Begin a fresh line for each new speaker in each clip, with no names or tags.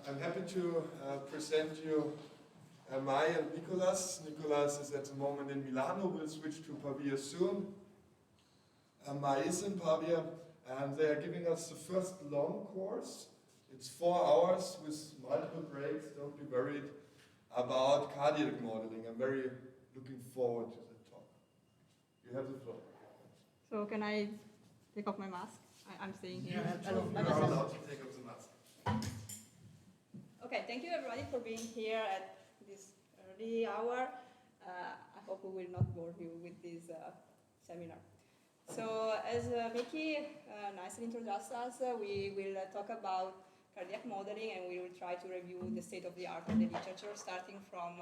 I'm happy to present you Mai and Nicolas. Nicolas is at the moment in Milan, will switch to Pavia soon. Mai is in Pavia, and they are giving us the first long course. It's 4 hours with multiple breaks, don't be worried, about cardiac modeling. I'm very looking forward to the talk. You have the floor.
So can I take off my mask? I'm staying here.
You are allowed to take off the mask.
Okay, thank you everybody for being here at this early hour. I hope we will not bore you with this seminar. So as Mickey nicely introduced us, we will talk about cardiac modeling, and we will try to review the state of the art of the literature, starting from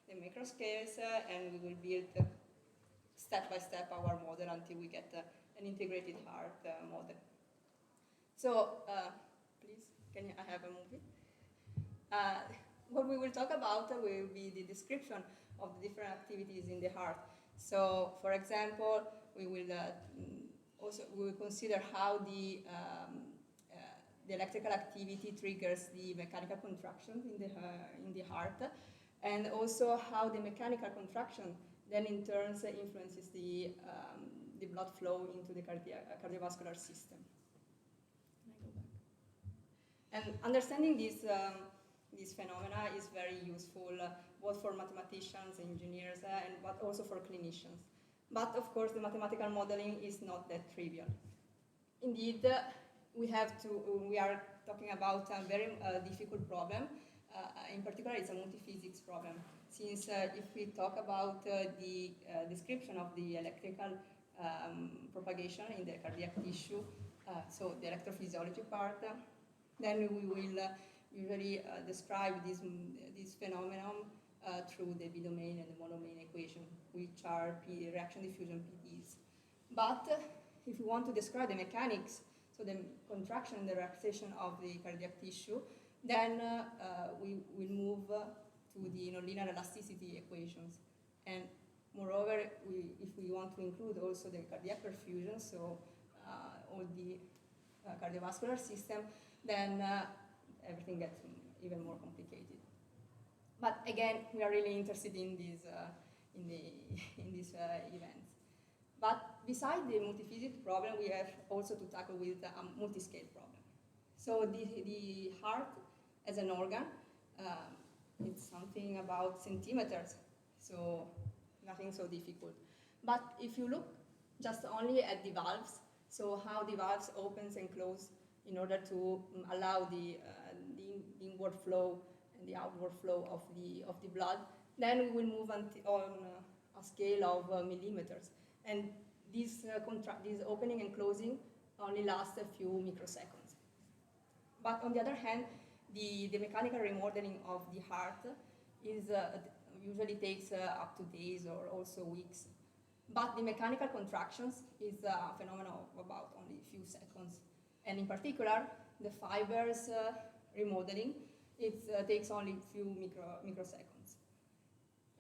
the Macroscalles, and we will build step by step our model until we get an integrated heart model. So please, I have a movie? What we will talk about will be the description of the different activities in the heart. So, for example, we will consider how the electrical activity triggers the mechanical contraction in the heart, and also how the mechanical contraction then in turn influences the blood flow into the cardiovascular system. And understanding these phenomena is very useful both for mathematicians, engineers, but also for clinicians. But of course, the mathematical modeling is not that trivial. Indeed, we are talking about a very difficult problem. In particular, it's a multi-physics problem. Since if we talk about the description of the electrical propagation in the cardiac tissue, so the electrophysiology part, then we will usually describe this phenomenon through the B-domain and the monodomain equation, which are reaction diffusion PDs. But if we want to describe the mechanics, so the contraction and the relaxation of the cardiac tissue, then we will move to the nonlinear elasticity equations. And moreover, if we want to include also the cardiac perfusion, so all the cardiovascular system, then everything gets even more complicated. But again, we are really interested in these events. But besides the multi-physics problem, we have also to tackle with a multi-scale problem. So the heart as an organ, it's something about centimeters, so nothing so difficult. But if you look just only at the valves, so how the valves opens and close in order to allow the inward flow and the outward flow of the blood, then we will move on a scale of millimeters. And this opening and closing only lasts a few microseconds. But on the other hand, the mechanical remodeling of the heart usually takes up to days or also weeks. But the mechanical contractions is a phenomenon of about only a few seconds. And in particular, the fibers remodeling, it takes only a few microseconds.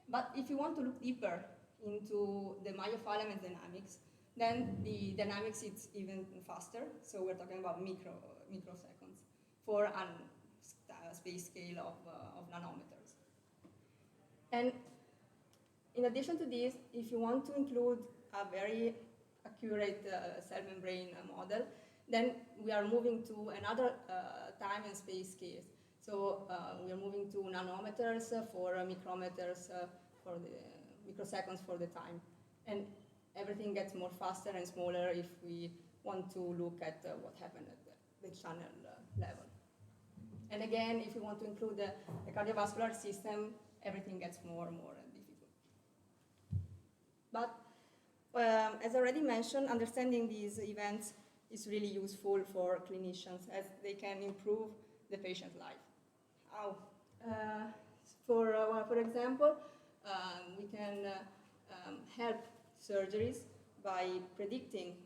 But if you want to look deeper into the myofilament dynamics, then the dynamics is even faster. So we're talking about microseconds for a space scale of nanometers. And in addition to this, if you want to include a very accurate cell membrane model, then we are moving to another time and space scales. So we are moving to nanometers for micrometers for the microseconds for the time. And everything gets more faster and smaller if we want to look at what happened at the channel level. And again, if you want to include the cardiovascular system, everything gets more and more difficult. But as I already mentioned, understanding these events is really useful for clinicians as they can improve the patient's life. How? For example, we can help surgeries by predicting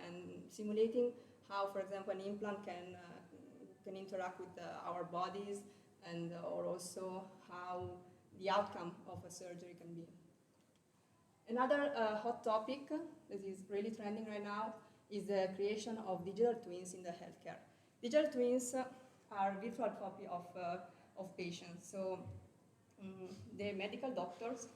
and simulating how, for example, an implant can interact with our bodies, and or also how the outcome of a surgery can be. Another hot topic that is really trending right now is the creation of digital twins in the healthcare. Digital twins are virtual copy of patients. So the medical doctors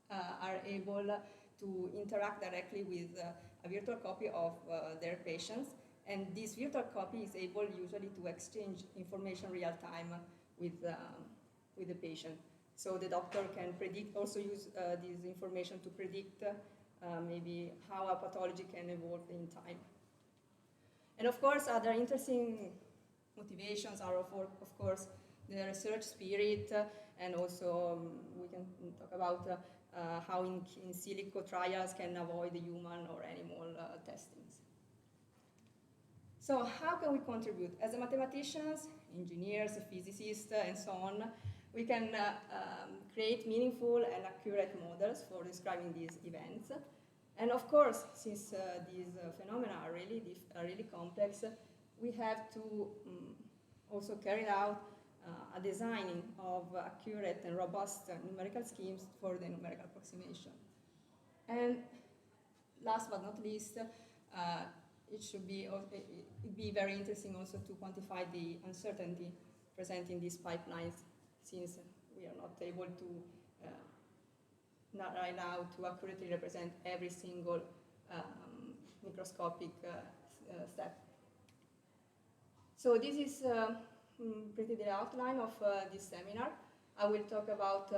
are able to interact directly with a virtual copy of their patients, and this virtual copy is able usually to exchange information real time with the patient. So the doctor can predict, also use this information to predict maybe how a pathology can evolve in time. And of course, other interesting motivations are, of course, the research spirit, and also we can talk about how in silico trials can avoid human or animal testings. So how can we contribute? As mathematicians, engineers, physicists, and so on, we can create meaningful and accurate models for describing these events. And of course, since these phenomena are really complex, we have to also carry out a designing of accurate and robust numerical schemes for the numerical approximation. And last but not least, it'd be very interesting also to quantify the uncertainty present in these pipelines, since we are not able to not right now to accurately represent every single microscopic step. So this is pretty the outline of this seminar. I will talk about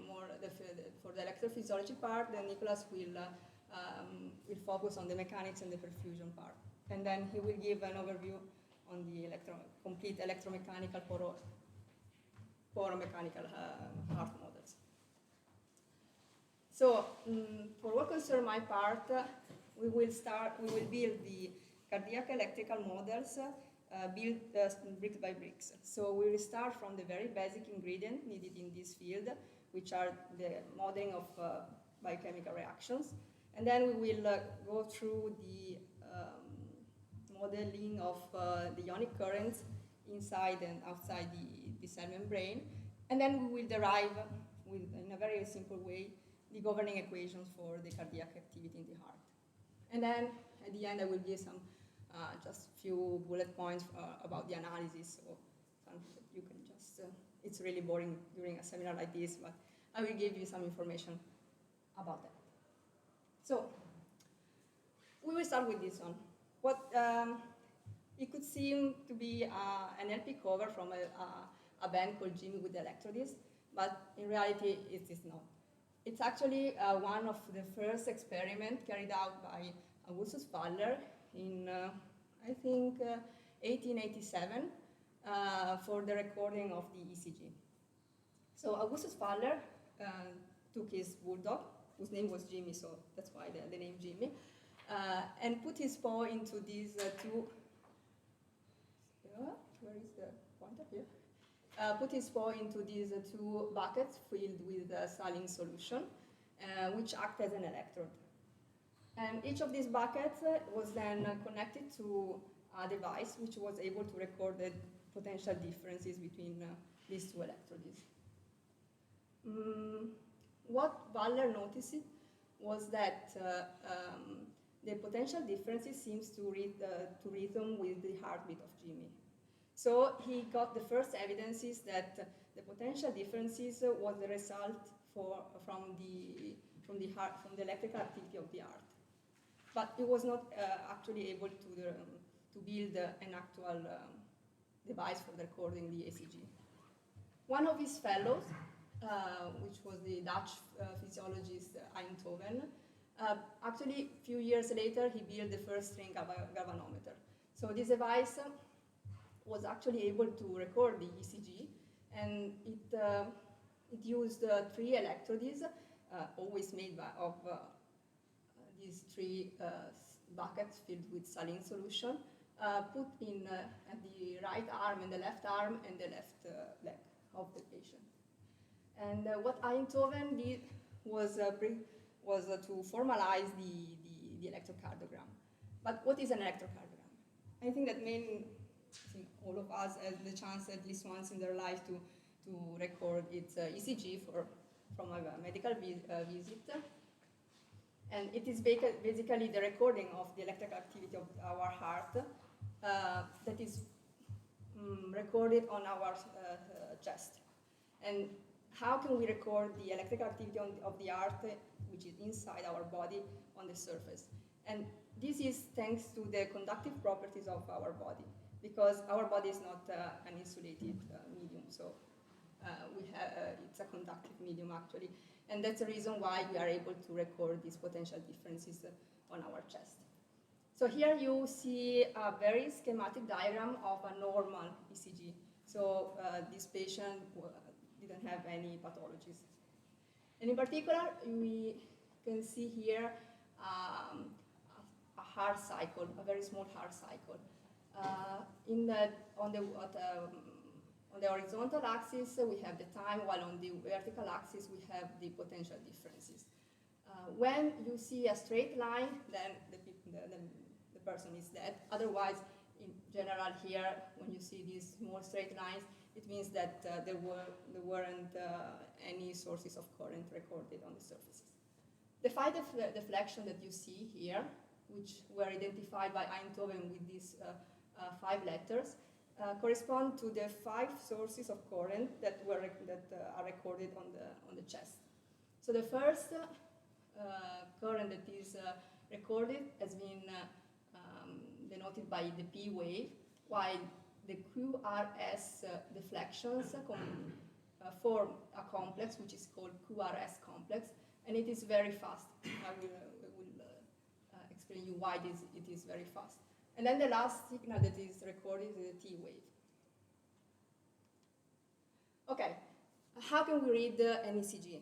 more for the electrophysiology part, then Nicolas will focus on the mechanics and the perfusion part. And then he will give an overview on the complete electromechanical poromechanical heart models. So for what concerns my part, we will build the cardiac electrical models built bricks by bricks. So we will start from the very basic ingredient needed in this field, which are the modeling of biochemical reactions. And then we will go through the modeling of the ionic currents inside and outside the cell membrane. And then we will derive, in a very simple way, the governing equations for the cardiac activity in the heart. And then at the end I will give some just few bullet points about the analysis, so something that you can just, it's really boring during a seminar like this, but I will give you some information about that. So we will start with this one. What it could seem to be an LP cover from a band called Jimmy with the Electrodisk, but in reality it is not. It's actually one of the first experiments carried out by Augustus Faller in, I think, 1887 for the recording of the ECG. So Augustus Faller took his bulldog, whose name was Jimmy, so that's why the name Jimmy, and put his paw into these two, where is the pointer here? Put his paw into these two buckets filled with saline solution, which act as an electrode. And each of these buckets was then connected to a device which was able to record the potential differences between these two electrodes. What Waller noticed was that the potential differences seems to rhythm with the heartbeat of Jimmy. So he got the first evidences that the potential differences was the result from the electrical activity of the heart. But he was not actually able to build an actual device for recording the ECG. One of his fellows, which was the Dutch physiologist Einthoven, actually a few years later he built the first string galvanometer. So this device was actually able to record the ECG, and it used 3 electrodes, always made of these 3 buckets filled with saline solution, put in at the right arm and the left arm and the left leg of the patient. And what Einthoven did was to formalize the electrocardiogram. But what is an electrocardiogram? I think that all of us have the chance at least once in their life to record its ECG from a medical visit. And it is basically the recording of the electrical activity of our heart that is recorded on our chest. And how can we record the electrical activity of the heart, which is inside our body, on the surface? And this is thanks to the conductive properties of our body, because our body is not an insulated medium, so it's a conductive medium actually. And that's the reason why we are able to record these potential differences on our chest. So here you see a very schematic diagram of a normal ECG. So this patient didn't have any pathologies. And in particular, we can see here a heart cycle, a very small heart cycle. On the horizontal axis, we have the time, while on the vertical axis, we have the potential differences. When you see a straight line, then the person is dead. Otherwise, in general here, when you see these small straight lines, it means that there weren't any sources of current recorded on the surfaces. The phi deflection that you see here, which were identified by Einthoven with these 5 letters, correspond to the 5 sources of current that are recorded on the chest. So the first current that is recorded has been denoted by the P wave, while the QRS deflections form a complex which is called QRS complex, and it is very fast. I will explain you why it is very fast. And then the last signal that is recorded is the T wave. Okay, how can we read an ECG?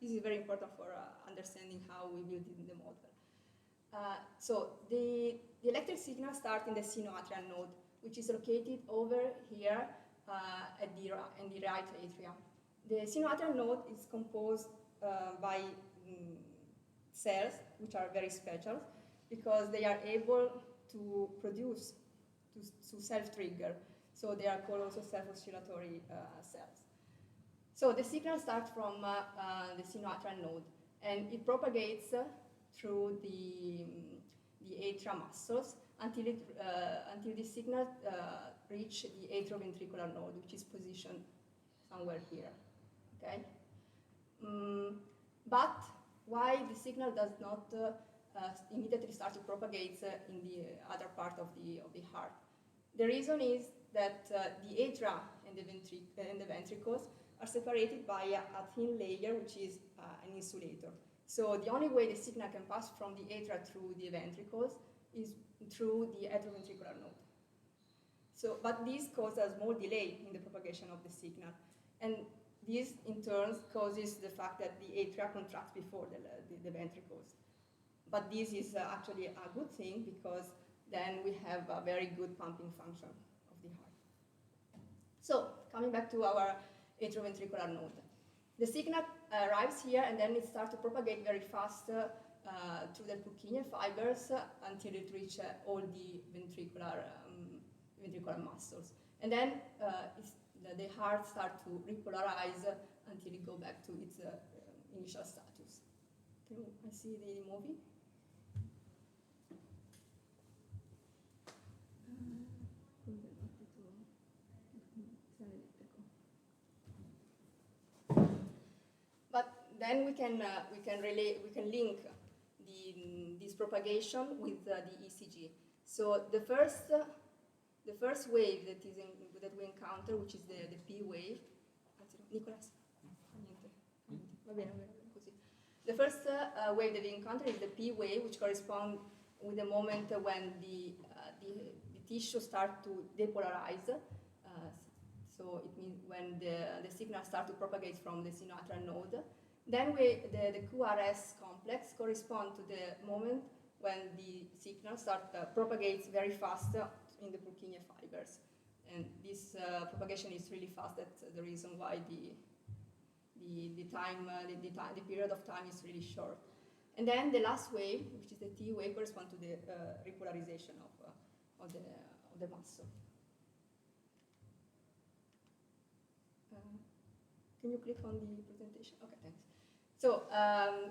This is very important for understanding how we build the model. So the electric signal starts in the sinoatrial node, which is located over here in the right atria. The sinoatrial node is composed by cells, which are very special, because they are able to produce, to self-trigger. So they are called also self-oscillatory cells. So the signal starts from the sinoatrial node, and it propagates through the atria muscles until the signal reaches the atrioventricular node, which is positioned somewhere here. Okay. But why the signal does not immediately start to propagate in the other part of the heart? The reason is that the atria and the ventricles are separated by a thin layer, which is an insulator. So the only way the signal can pass from the atria through the ventricles is through the atrioventricular node. So, but this causes a small delay in the propagation of the signal, and this in turn causes the fact that the atria contracts before the ventricles. But this is actually a good thing, because then we have a very good pumping function of the heart. So, coming back to our atrioventricular node. The signal arrives here, and then it starts to propagate very fast through the Purkinje fibers until it reaches all the ventricular muscles. And then the heart starts to repolarize until it goes back to its initial status. Can I see the movie? But then we can link this propagation with the ECG. So the first wave that we encounter, which is the P wave. Nicolas. The first wave that we encounter is the P wave, which corresponds with the moment when the tissue starts to depolarize. So it means when the signal starts to propagate from the sinoatrial node. Then the QRS complex corresponds to the moment when the signal propagates very fast in the Purkinje fibers. And this propagation is really fast. That's the reason why the period of time is really short. And then the last wave, which is the T wave, corresponds to the repolarization of the muscle. Can you click on the presentation? Okay, thanks. So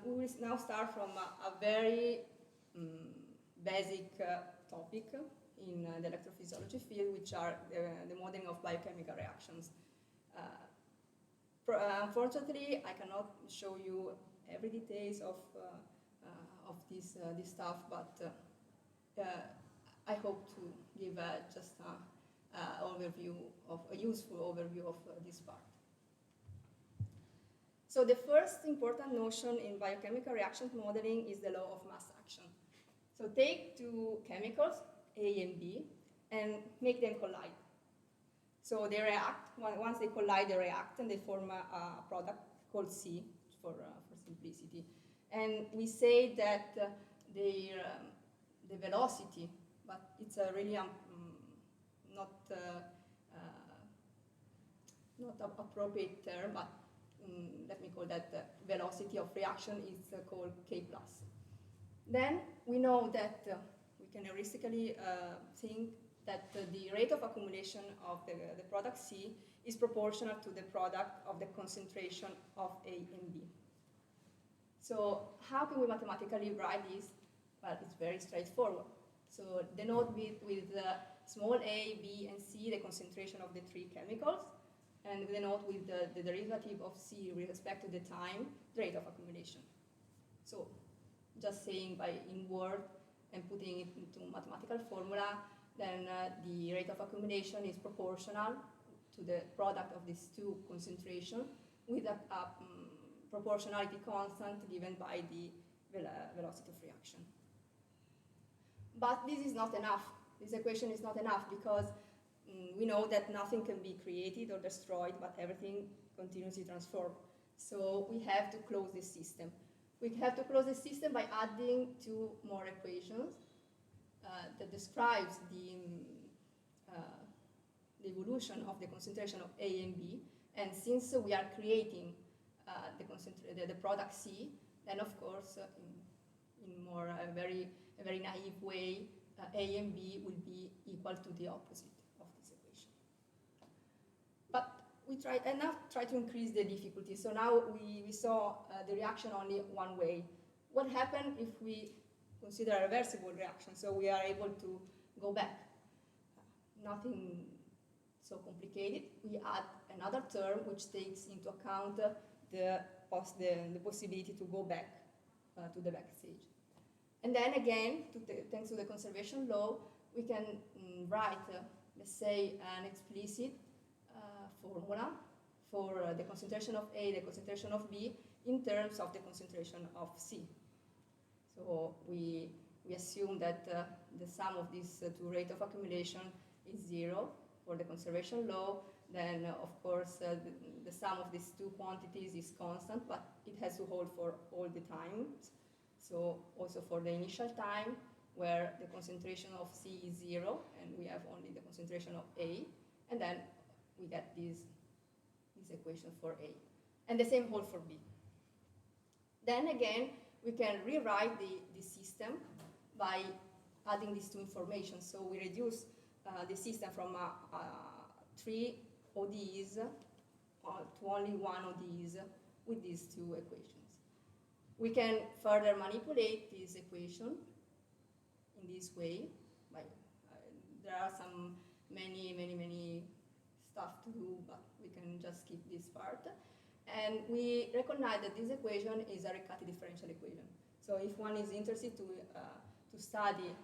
we will now start from a very basic topic in the electrophysiology field, which are the modeling of biochemical reactions. Unfortunately, I cannot show you every details of this stuff, but I hope to give just a useful overview of this part. So the first important notion in biochemical reaction modeling is the law of mass action. So take two chemicals, A and B, and make them collide. So they react. Once they collide, they react, and they form a product called C for simplicity. And we say that the velocity, but it's a really not appropriate term, but let me call that velocity of reaction is called K+. Then we know that we can heuristically think that the rate of accumulation of the product C is proportional to the product of the concentration of A and B. So how can we mathematically write this? Well, it's very straightforward. So denote with small a, b, and c the concentration of the three chemicals, and we denote with the derivative of c with respect to the time, the rate of accumulation. So just saying in word and putting it into mathematical formula, then the rate of accumulation is proportional to the product of these two concentrations with a proportionality constant given by the velocity of reaction. But this is not enough. This equation is not enough because we know that nothing can be created or destroyed, but everything continuously transforms. So we have to close this system. We have to close this system by adding two more equations that describes the evolution of the concentration of A and B. And since we are creating the product C, then of course, in a very naive way, A and B will be equal to the opposite of this equation. But we try to increase the difficulty. So now we saw the reaction only one way. What happens if we consider a reversible reaction? So we are able to go back. Nothing so complicated. We add another term which takes into account the possibility to go back to the backstage. And then again, thanks to the conservation law, we can write, let's say, an explicit formula for the concentration of A, the concentration of B, in terms of the concentration of C. So we assume that the sum of these two rates of accumulation is 0 for the conservation law. Then, of course, the sum of these two quantities is constant, but it has to hold for all the times. So also for the initial time, where the concentration of C is 0, and we have only the concentration of A, and then we get this equation for A. And the same holds for B. Then again, we can rewrite the system by adding these two information. So we reduce the system from 3 ODEs to only 1 ODEs with these two equations. We can further manipulate this equation in this way. There are many stuff to do, but we can just skip this part. And we recognize that this equation is a Riccati differential equation. So if one is interested to study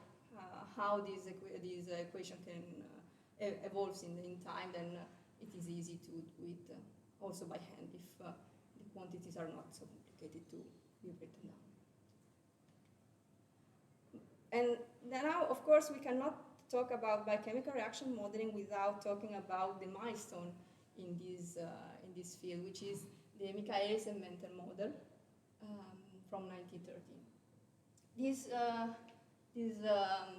how this equation can evolves in time, then it is easy to do it also by hand if the quantities are not so complicated to be written down. And now, of course, we cannot talk about biochemical reaction modeling without talking about the milestone in this field, which is the Michaelis and Mentel model from 1913.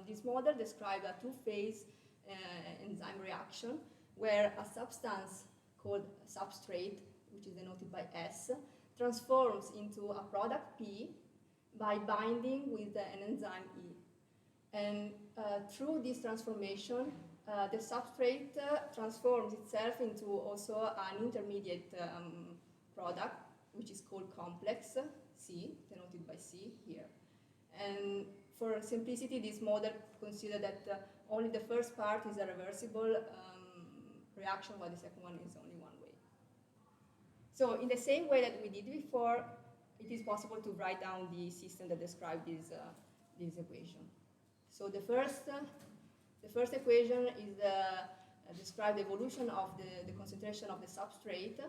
This model describes a two-phase enzyme reaction where a substance called substrate, which is denoted by S, transforms into a product P by binding with an enzyme E. And through this transformation, the substrate transforms itself into also an intermediate product, which is called complex C, denoted by C here. And for simplicity, this model considers that only the first part is a reversible reaction, while the second one is only one way. So in the same way that we did before, it is possible to write down the system that describes this equation. So the first equation is describe the evolution of the concentration of the substrate.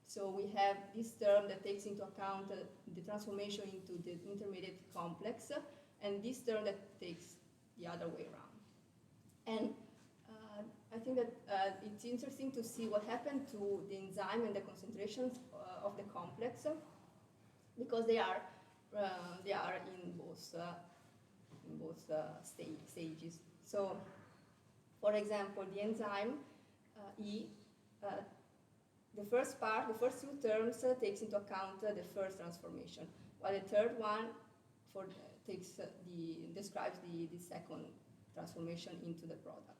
So we have this term that takes into account the transformation into the intermediate complex, and this term that takes the other way around. And I think that it's interesting to see what happened to the enzyme and the concentrations of the complex, because they are in both stages. So, for example, the enzyme E, the first two terms takes into account the first transformation, while the third one describes the second transformation into the product.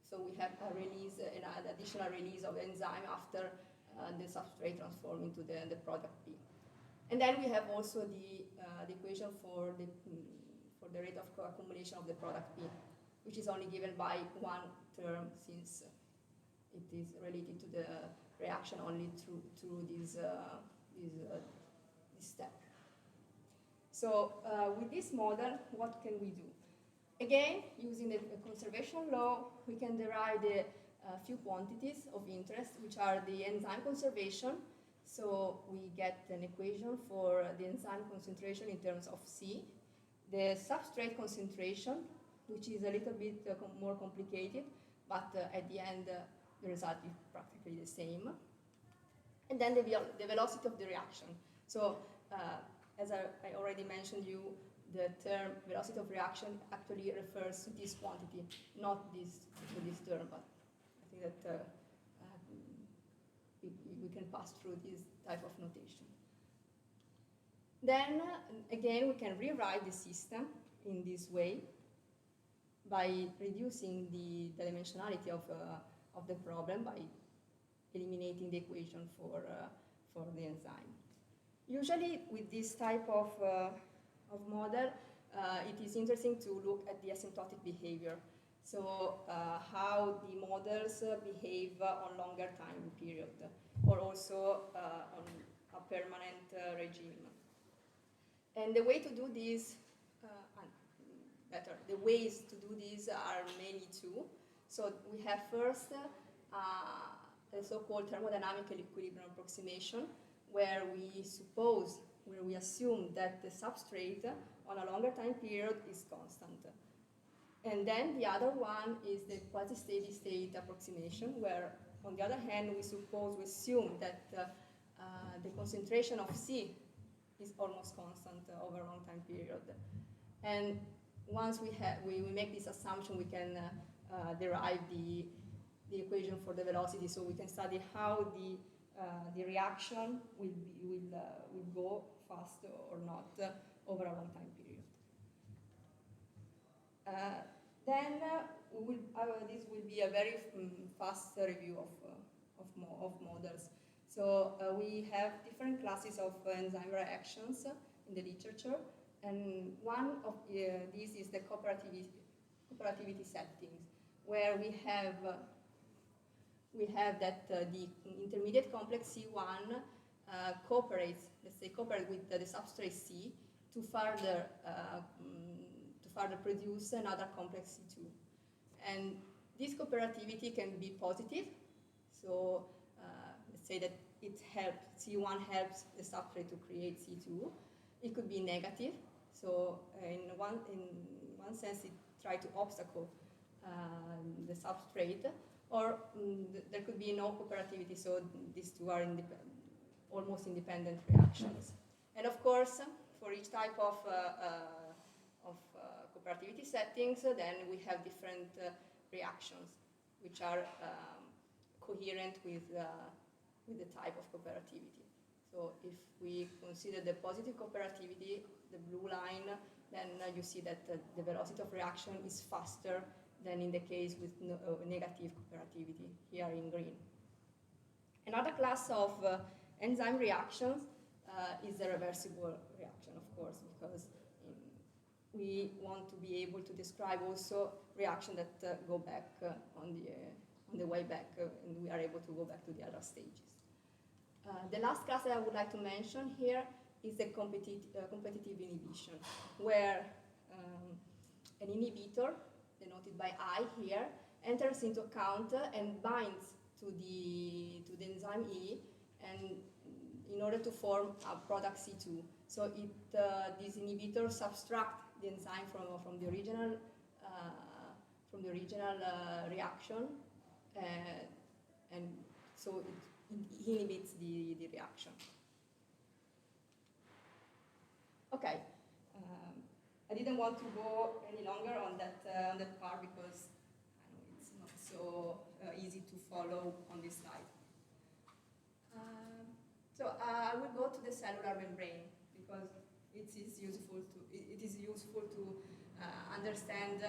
So we have a release, an additional release of enzyme after the substrate transforms into the product P. And then we have also the equation for the rate of accumulation of the product P, which is only given by one term, since it is related to the reaction only through this step. So with this model, what can we do? Again, using the conservation law, we can derive the few quantities of interest, which are the enzyme conservation. So we get an equation for the enzyme concentration in terms of C, the substrate concentration, which is a little bit more complicated, but at the end the result is practically the same. And then the velocity of the reaction. So as I already mentioned you, the term velocity of reaction actually refers to this quantity, not to this term, but I think that we can pass through this type of notation. Then, again, we can rewrite the system in this way by reducing the dimensionality of the problem by eliminating the equation for the enzyme. Usually, with this type of model, it is interesting to look at the asymptotic behavior. So how the models behave on longer time period, or also on a permanent regime. And the way to do this, the ways to do this are mainly two. So we have first the so-called thermodynamic equilibrium approximation, where we assume that the substrate on a longer time period is constant. And then the other one is the quasi-steady state approximation, where on the other hand we assume that the concentration of C is almost constant over a long time period. And once we make this assumption, we can derive the equation for the velocity, so we can study how the reaction will go fast or not over a long time period. Then this will be a very fast review of models. So we have different classes of enzyme reactions in the literature, and one of these is the cooperativity settings, where we have that the intermediate complex C1 cooperates with the substrate C to further produce another complex C2. And this cooperativity can be positive. So let's say that C1 helps the substrate to create C2. It could be negative. So in one sense, it tries to obstacle the substrate, or there could be no cooperativity. So these two are almost independent reactions. And of course, for each type of cooperativity settings, then we have different reactions, which are coherent with the type of cooperativity. So if we consider the positive cooperativity, the blue line, then you see that the velocity of reaction is faster than in the case with negative cooperativity, here in green. Another class of enzyme reactions is the reversible reaction, of course, because we want to be able to describe also reactions that go back on the way back, and we are able to go back to the other stages. The last class that I would like to mention here is the competitive inhibition, where an inhibitor, denoted by I here, enters into account and binds to the enzyme E, and in order to form a product C2. So this inhibitor subtracts the enzyme from the original reaction, and so it inhibits the reaction. Okay, I didn't want to go any longer on that part because I know it's not so easy to follow on this slide. So I will go to the cellular membrane because it is useful to understand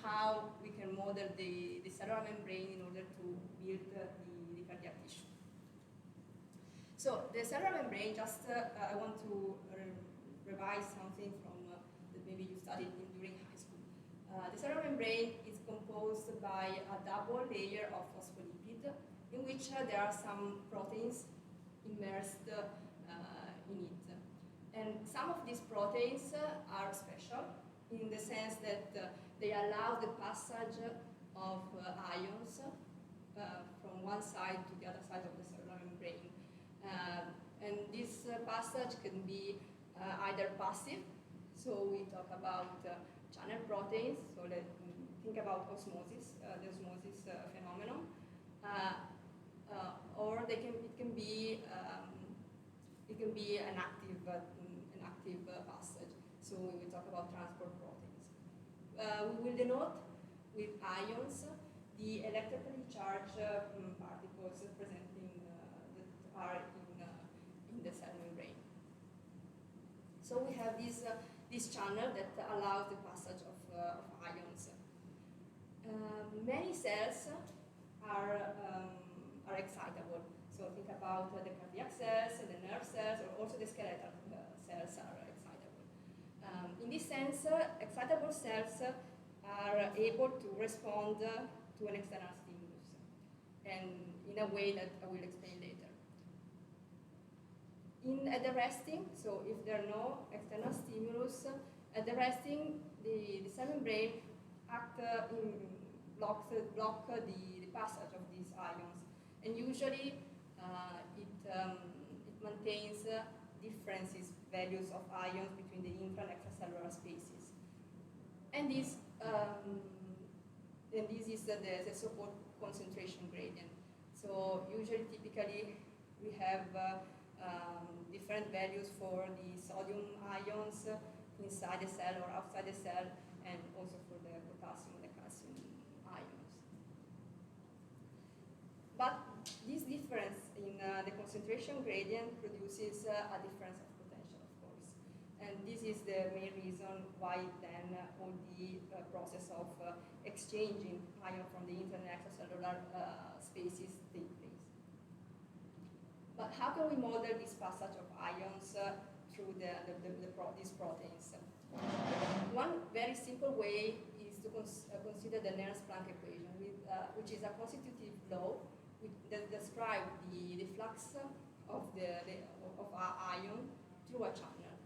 how we can model the cellular membrane in order to build the cardiac tissue. So the cellular membrane, just I want to revise something from that maybe you studied during high school. The cellular membrane is composed by a double layer of phospholipid in which there are some proteins immersed in it. And some of these proteins are special in the sense that they allow the passage of ions from one side to the other side of the cellular membrane. And this passage can be either passive, so we talk about channel proteins, so let's think about osmosis, the osmosis phenomenon, or it can be an active passage, so we talk about transport proteins. We will denote with ions the electrically charged particles presenting that are in the cell membrane. So we have this channel that allows the passage of ions. Many cells are excitable. So think about the cardiac cells, the nerve cells, or also the skeletal cells are excitable. In this sense, excitable cells are able to respond to an external stimulus, and in a way that I will explain later. At the resting, so if there are no external stimulus, at the resting, the cell membrane block the passage of these ions, and usually it maintains values of ions between the intra and extracellular spaces, and this is the so-called concentration gradient. So usually, typically, we have different values for the sodium ions inside the cell or outside the cell, and also for the potassium and the calcium ions. But this difference in the concentration gradient produces a difference of potential, of course. And this is the main reason why then all the process of exchanging ion from the intra and extracellular spaces take place. But how can we model this passage of ions through these proteins? One very simple way is to consider the Nernst-Planck equation, which is a constitutive law that describes the flux of ion through a channel.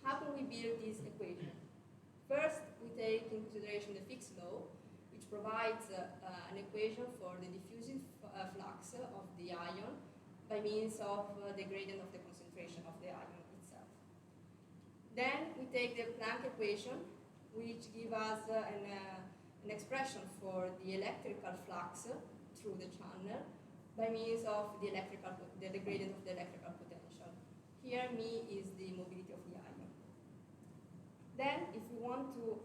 How can we build this equation? First, we take into consideration the Fick's law, which provides an equation for the diffusive flux of the ion by means of the gradient of the concentration of the ion itself. Then we take the Planck equation, which gives us an expression for the electrical flux through the channel by means of the gradient of the electrical potential. Here, μ is the mobility of the ion. Then, if we want to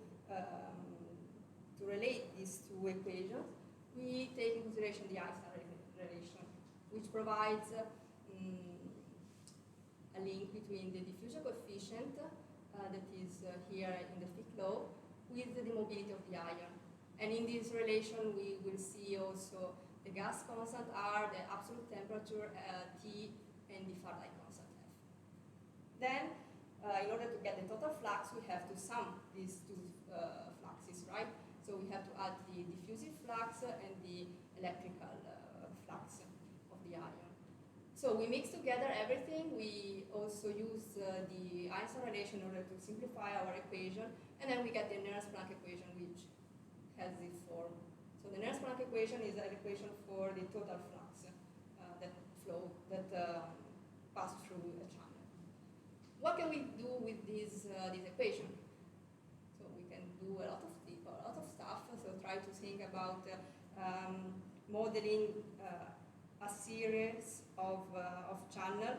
relate these two equations, we take into consideration the I-star relation, which provides a link between the diffusion coefficient that is here in the Fick law with the mobility of the ion. And in this relation, we will see also the gas constant R, the absolute temperature T, and the Faraday constant F. Then in order to get the total flux, we have to sum these two fluxes, right? So we have to add the diffusive flux and the electrical flux of the ion. So we mix together everything. We also use the Einstein relation in order to simplify our equation, and then we get the Nernst-Planck equation, which has this form. So the Nernst-Planck equation is an equation for the total flux that pass through a channel. What can we do with this equation? So we can do a lot of stuff. So try to think about modeling a series of channel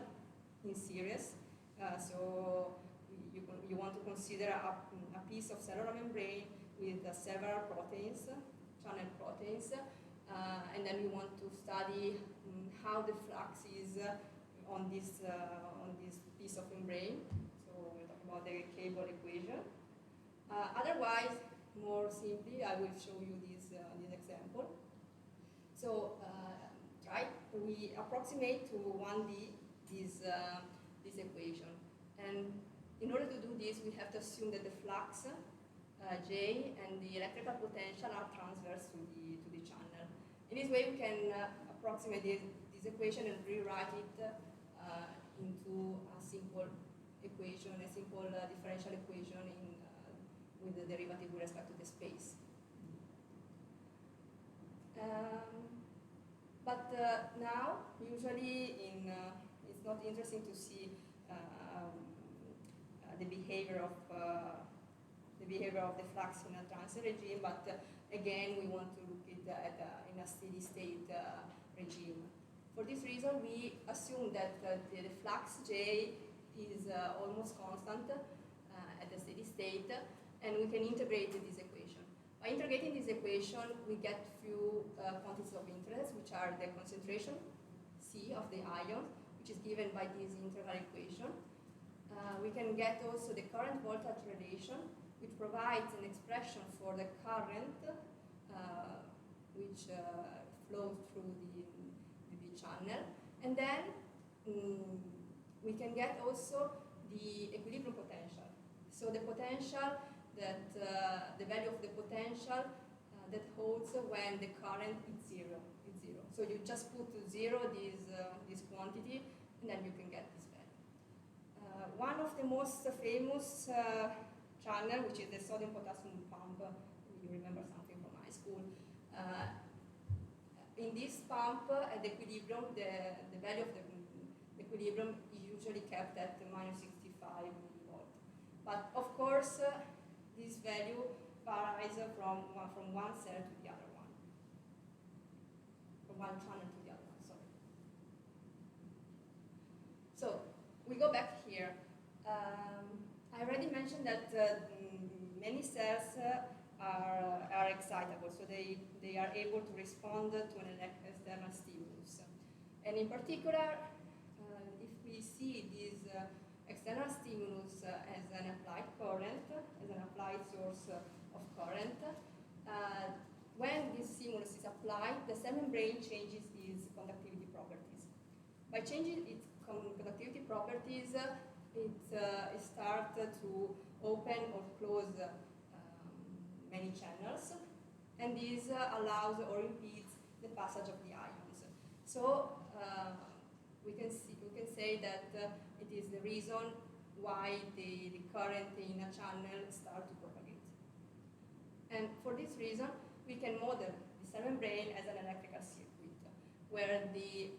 in series. So you want to consider a piece of cellular membrane with several proteins, channel proteins, and then we want to study how the flux is on this piece of membrane. So we're talking about the cable equation. Otherwise, more simply, I will show you this example. So we approximate to 1D this equation, and in order to do this, we have to assume that the flux J and the electrical potential are transverse to the channel. In this way, we can approximate this equation and rewrite it into a simple equation, a simple differential equation with the derivative with respect to the space. But now, usually, it's not interesting to see the behavior of the flux in a transient regime, but again, we want to look at in a steady state regime. For this reason, we assume that the flux J is almost constant at the steady state, and we can integrate this equation. By integrating this equation, we get few quantities of interest, which are the concentration C of the ion, which is given by this integral equation. We can get also the current voltage relation, which provides an expression for the current which flows through the channel. And then we can get also the equilibrium potential. So the potential that, the value of the potential that holds when the current is zero. So you just put to zero this quantity, and then you can get this value. One of the most famous channel, which is the sodium-potassium pump, you remember something from high school. In this pump, at the equilibrium, the value of the equilibrium is usually kept at -65 millivolt. But of course, this value varies from one cell to the other one, from one channel to the other one. Sorry. So we go back here. I already mentioned that many cells are excitable, so they are able to respond to an external stimulus. And in particular, if we see this external stimulus as an applied current, as an applied source of current, when this stimulus is applied, the cell membrane changes its conductivity properties. By changing its conductivity properties, it starts to open or close many channels, and this allows or impedes the passage of the ions. So we can say that it is the reason why the current in a channel starts to propagate. And for this reason, we can model the cell membrane as an electrical circuit, where the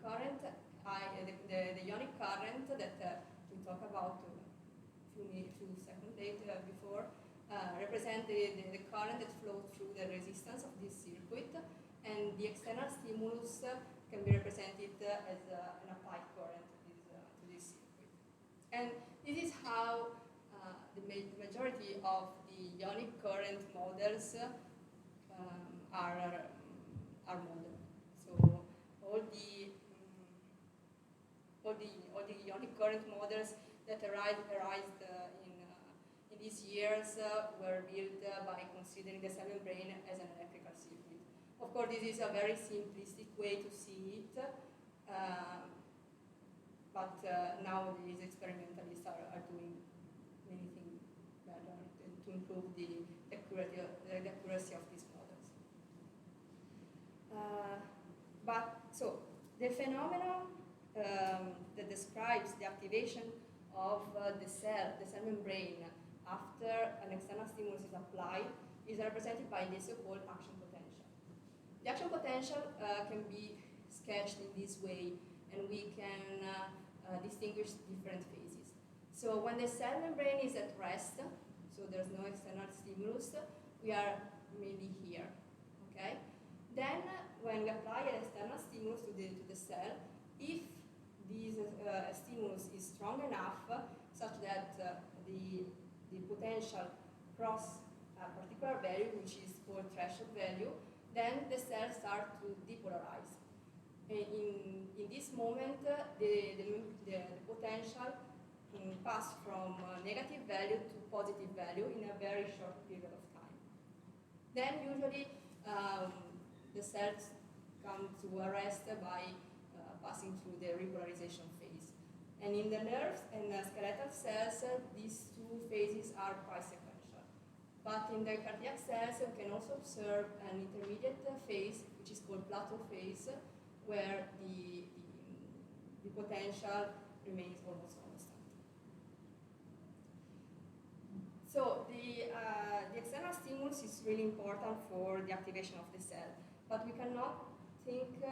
current, the ionic current that we talked about a few seconds later before, represent the current that flows through the resistance of this circuit, and the external stimulus can be represented as an applied current to this circuit. And this is how the majority of the ionic current models are modeled. So all the ionic current models that arised in these years were built by considering the cell membrane as an electrical circuit. Of course, this is a very simplistic way to see it. but nowadays experimentalists are doing many things better to improve the accuracy of these models. So the phenomenon that describes the activation of the cell membrane after an external stimulus is applied is represented by the so-called action potential. The action potential can be sketched in this way, and we can distinguish different phases. So when the cell membrane is at rest, so there's no external stimulus, we are maybe here, okay? Then when we apply an external stimulus to the cell, if this stimulus is strong enough such that the potential cross a particular value, which is called threshold value, then the cells start to depolarize. In this moment, the potential pass from negative value to positive value in a very short period of time. Then usually the cells come to a rest by passing through the repolarization phase. And in the nerves and the skeletal cells, these two phases are quite sequential. But in the cardiac cells, we can also observe an intermediate phase, which is called plateau phase, where the potential remains almost constant. So the external stimulus is really important for the activation of the cell, but we cannot think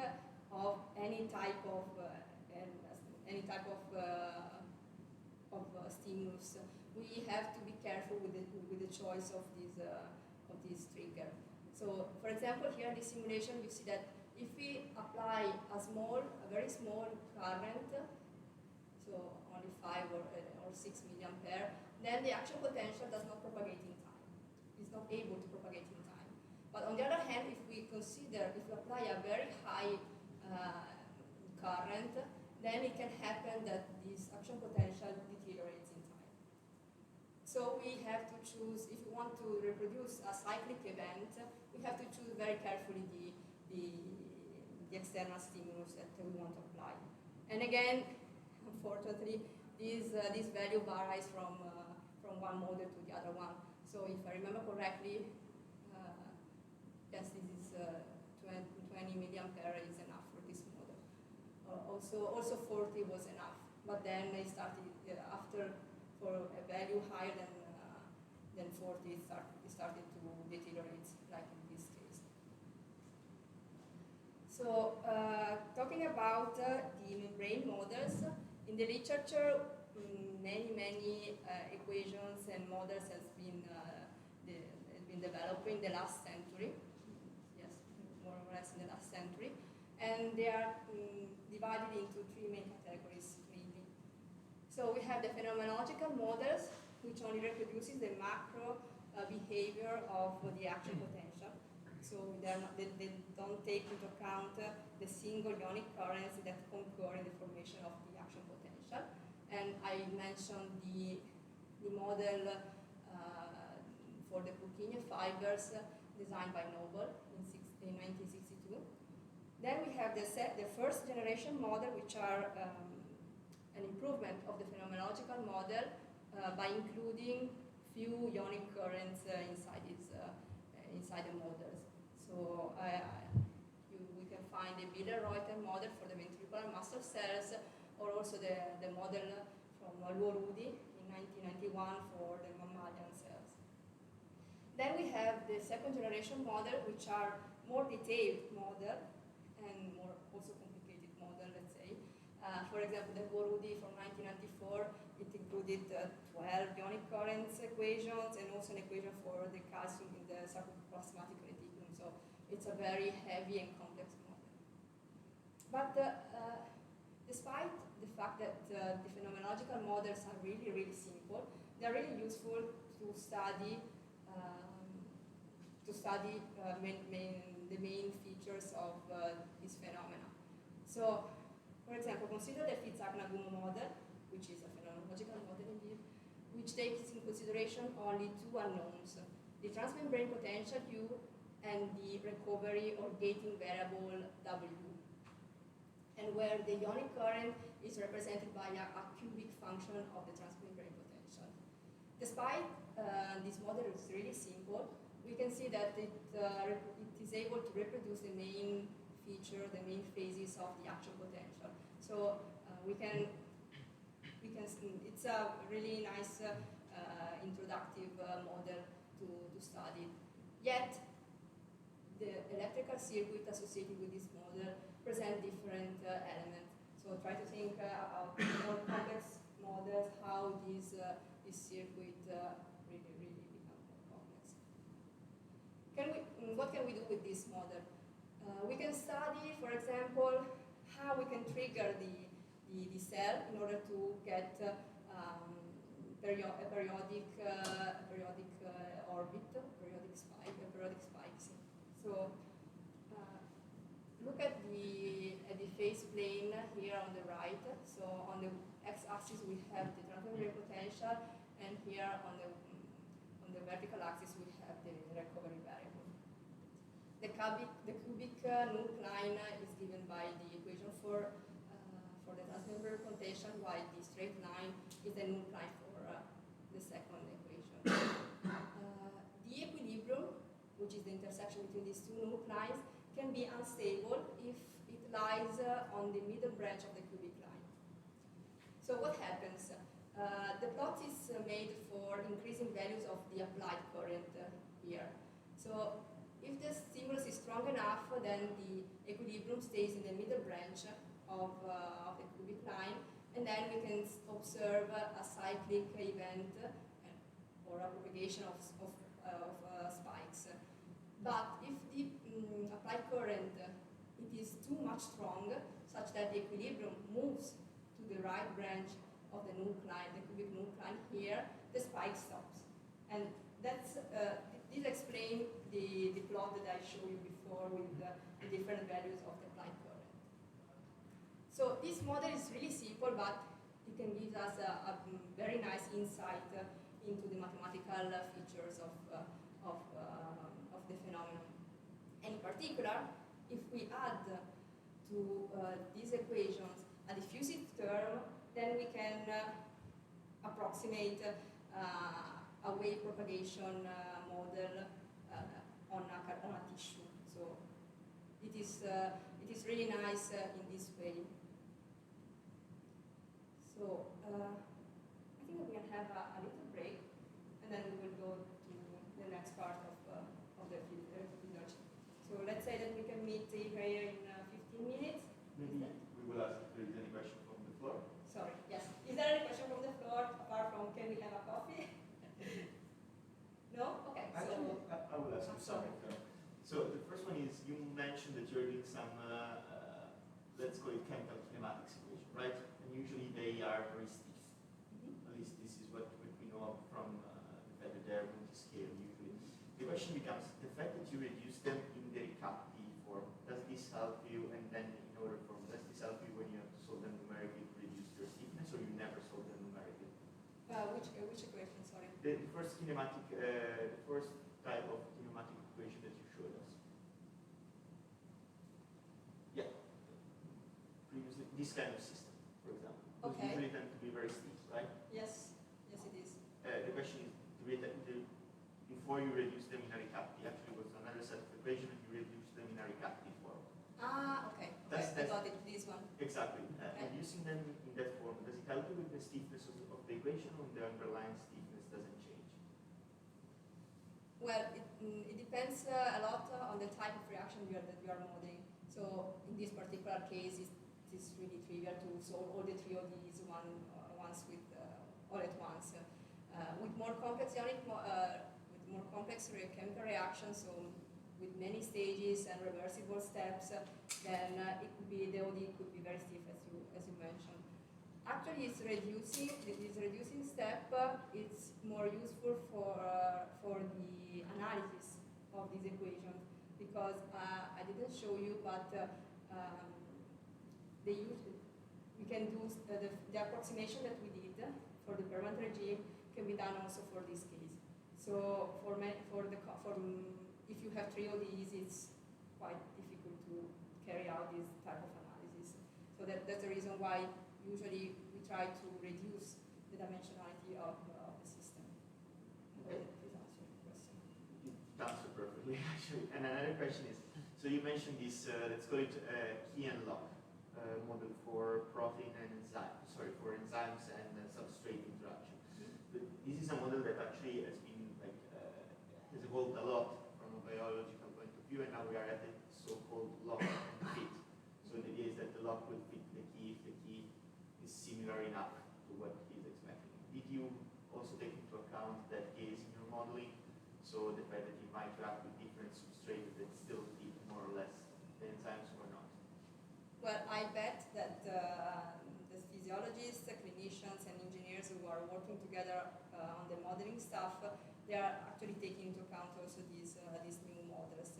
of any type of stimulus. We have to be careful with the choice of this trigger. So, for example, here in this simulation, you see that if we apply a very small current, so only 5 or 6 milliampere, then the action potential does not propagate in time. It's not able to propagate in time. But on the other hand, if we apply a very high current, then it can happen that this action potential deteriorates in time. So we have to choose, if we want to reproduce a cyclic event, we have to choose very carefully the external stimulus that we want to apply. And again, unfortunately, this value varies from one model to the other one. So if I remember correctly, yes, this is 20 milliampere is enough for this model. Also 40 was enough, but then they started for a value higher than 40, it started to deteriorate, like in this case. So talking about the membrane models, in the literature, many equations and models has been developed in the last century. Yes, more or less in the last century, and they are divided into three main categories mainly. So we have the phenomenological models, which only reproduces the macro behavior of the action potential. So they don't take into account the single ionic currents that concur in the formation of the action potential. And I mentioned the model for the Purkinje fibers designed by Nobel in 1962. Then we have the first generation model, which are an improvement of the phenomenological model by including few ionic currents inside the models. So we can find the Miller-Reuter model for the ventricular muscle cells, or also the model from Luo-Rudi in 1991 for the mammalian cells. Then we have the second generation model, which are more detailed model and more also complicated model, let's say. For example, the Luo-Rudi from 1994, it included 12 ionic currents equations and also an equation for the calcium in the sarcoplasmatic reticulum. So it's a very heavy and complex model. But despite the fact that the phenomenological models are really, really simple, they're really useful to study the main features of this phenomena. So, for example, consider the Fitzhugh-Nagumo model, which is a phenomenological model indeed, which takes in consideration only two unknowns, the transmembrane potential U and the recovery or gating variable W. and where the ionic current is represented by a cubic function of the transmembrane potential. Despite this model is really simple, we can see that it is able to reproduce the main feature, the main phases of the action potential. So it's a really nice introductive model to study. Yet, the electrical circuit associated with this model present different elements. So try to think about more complex models, how this circuit really become more complex. What can we do with this model? We can study, for example, how we can trigger the cell in order to get a periodic orbit, periodic spikes. So look at the phase plane here on the right. So on the x-axis we have the transmembrane potential, and here on the vertical axis we have the recovery variable. The cubic null line is given by the equation for the transmembrane potential, while the straight line is the null line for the second equation. The equilibrium, which is the intersection between these two null lines, can be unstable if it lies on the middle branch of the cubic line. So what happens? The plot is made for increasing values of the applied current here. So if the stimulus is strong enough, then the equilibrium stays in the middle branch of the cubic line, and then we can observe a cyclic event or a propagation of spikes. But if the applied current it is too much strong, such that the equilibrium moves to the right branch of the null line, the cubic null line here, the spike stops. And that's this explains the plot that I showed you before with the different values of the applied current. So this model is really simple, but it can give us a very nice insight into the mathematical features of the phenomenon. And in particular, if we add to these equations a diffusive term, then we can approximate a wave propagation model on a tissue. So it is really nice in this way. So I think we can have a little break, and then we will go to the next part of the electrophysiology. So let's say that we can meet here in 15 minutes.
Maybe we will ask if there is any question from the floor.
Sorry, yes. Is there any question from the floor, apart from can we have a coffee? No? Okay.
Actually, I will ask you
sorry.
something. So the first one is, you mentioned that you're doing some, let's call it chemical kinematics equation, right? And usually they are very stiff. At least this is what we know from the fact that they're multi-scale usually. The question becomes, the fact that you reduce them in the recaptive form, does this help you? And then in order form, does this help you when you have to solve them numerically to reduce their stiffness, or you never solve them numerically?
Which equation, sorry?
The first kinematic, the first type of kinematic equation that you showed us. Yeah. Previously, this kind of system, for example. Those
Okay.
usually tend to be very stiff, right?
Yes. Yes, it is.
The question is, before you reduce them in a recaptive, actually was another set of equations, and you reduce them in a recaptive form.
Ah, okay.
That's-
I got it. This one.
Exactly.
Okay.
Reducing them in that form, does it help you with the stiffness of the equation, or the underlying stiffness doesn't change?
Well, it depends a lot on the type of reaction that you are modeling. So in this particular case, it is really trivial to solve all the three of these once with all at once. With more complex chemical reactions, so with many stages and reversible steps, then it could be the OD could be very stiff, as you mentioned. Actually, this reducing step it's more useful for the analysis of these equations, because I didn't show you, but we can do the approximation that we did for the permanent regime can be done also for this case. So if you have three ODs, it's quite difficult to carry out this type of analysis. So that's the reason why usually we try to reduce the dimensionality of the system.
Okay.
Please answer the question.
It answered perfectly, actually. And another question is, so you mentioned this, let's call it key and lock model for protein and enzyme, sorry, for enzymes and substrate interaction. But this is a model that actually has been has evolved a lot from a biological point of view, and now we are at the so-called lock and fit. So the idea is that the lock will fit the key if the key is similar enough to what he's expecting. Did you also take into account that case in your modeling? So the fact that you might interact with different substrates that still fit more or less the enzymes or not?
Well, I bet that the physiologists, clinicians, and engineers who are working together on the modeling stuff, they are actually taking into account also these new models.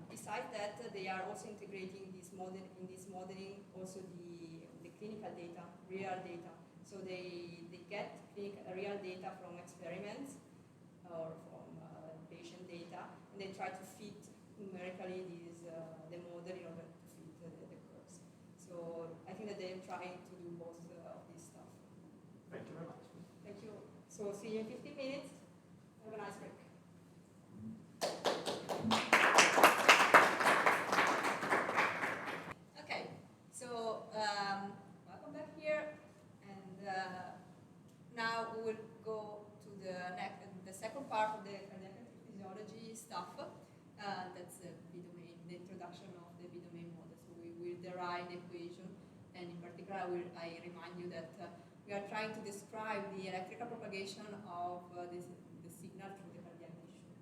Besides that, they are also integrating this modeling also the clinical data, real data. So they get real data from experiments or from patient data, and they try to fit numerically the model in order to fit the curves. So I think that they're trying to do both of this stuff.
Thank you very much.
Thank you. So see you in 15 minutes. Have a nice break. Okay, so welcome back here, and now we will go to the second part of the electrophysiology stuff. That's the B-domain, the introduction of the B-domain model. So we will derive the equation, and in particular, I remind you that we are trying to describe the electrical propagation of the signal through the cardiac tissue.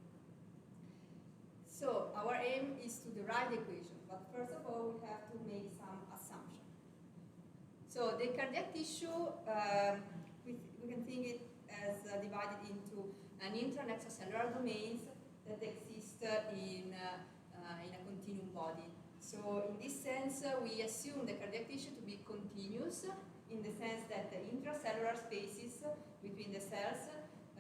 So our aim is to derive the equation, but first of all, we have to make some assumptions. So the cardiac tissue, we can think it as divided into an intra- and extracellular domains that exist in a continuum body. So in this sense, we assume the cardiac tissue to be continuous in the sense that the intracellular spaces between the cells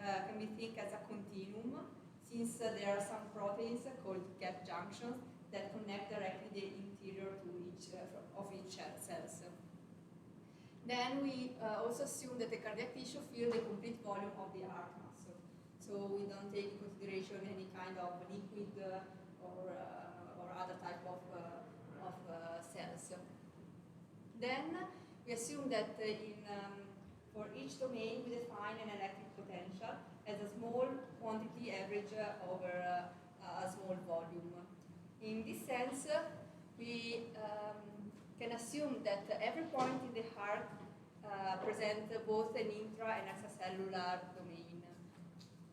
can be think as a continuum, since there are some proteins called gap junctions that connect directly the interior to each cells. Then we also assume that the cardiac tissue fills the complete volume of the heart muscle. So we don't take into consideration any kind of liquid or other type of cells. Then we assume that for each domain we define an electric potential as a small quantity average over a small volume. In this sense, we can assume that every point in the heart presents both an intra and extracellular domain.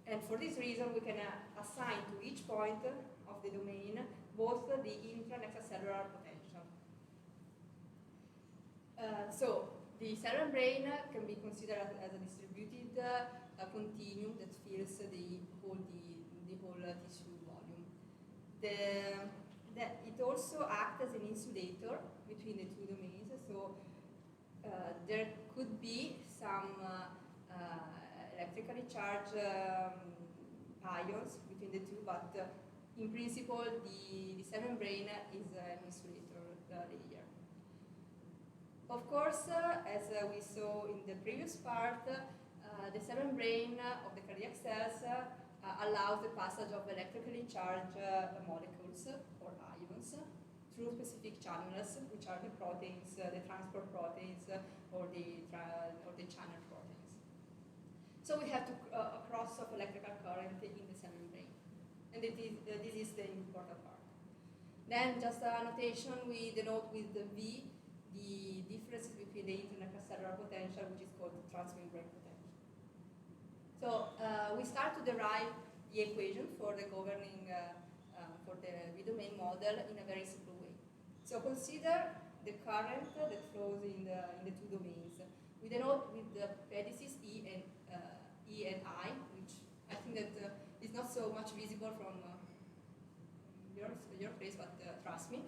And for this reason, we can assign to each point of the domain both the intra and extracellular potential. So the cellular membrane can be considered as a distributed continuum that fills the whole tissue volume. It also acts as an insulator between the two domains. So there could be some electrically charged ions between the two, but in principle, the cell membrane is an insulator layer. Of course, as we saw in the previous part, the cell membrane of the cardiac cells allows the passage of electrically charged molecules or ions through specific channels, which are the proteins, the transport proteins, or the channel proteins. So we have a cross of electrical current in the cell membrane, and this is the important part. Then, just a notation, we denote with the V the differences between the intra and extracellular potential, which is called transmembrane potential. So we start to derive the equation for the governing for the B-domain model in a very simple way. So consider the current that flows in the two domains. We denote with the pedices E and I, which I think that is not so much visible from your place, but trust me.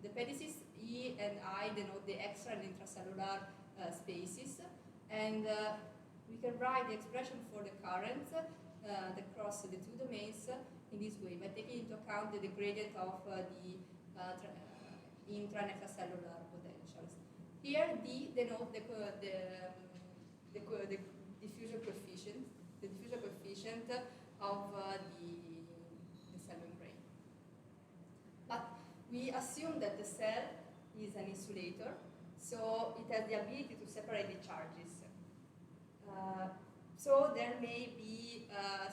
The pedices E and I denote the extra and intracellular spaces, and we can write the expression for the current that cross the two domains in this way by taking into account the gradient of the intra and extracellular potentials. Here, D denote the diffusion coefficient, of the cell membrane. But we assume that the cell is an insulator, so it has the ability to separate the charges. So there may be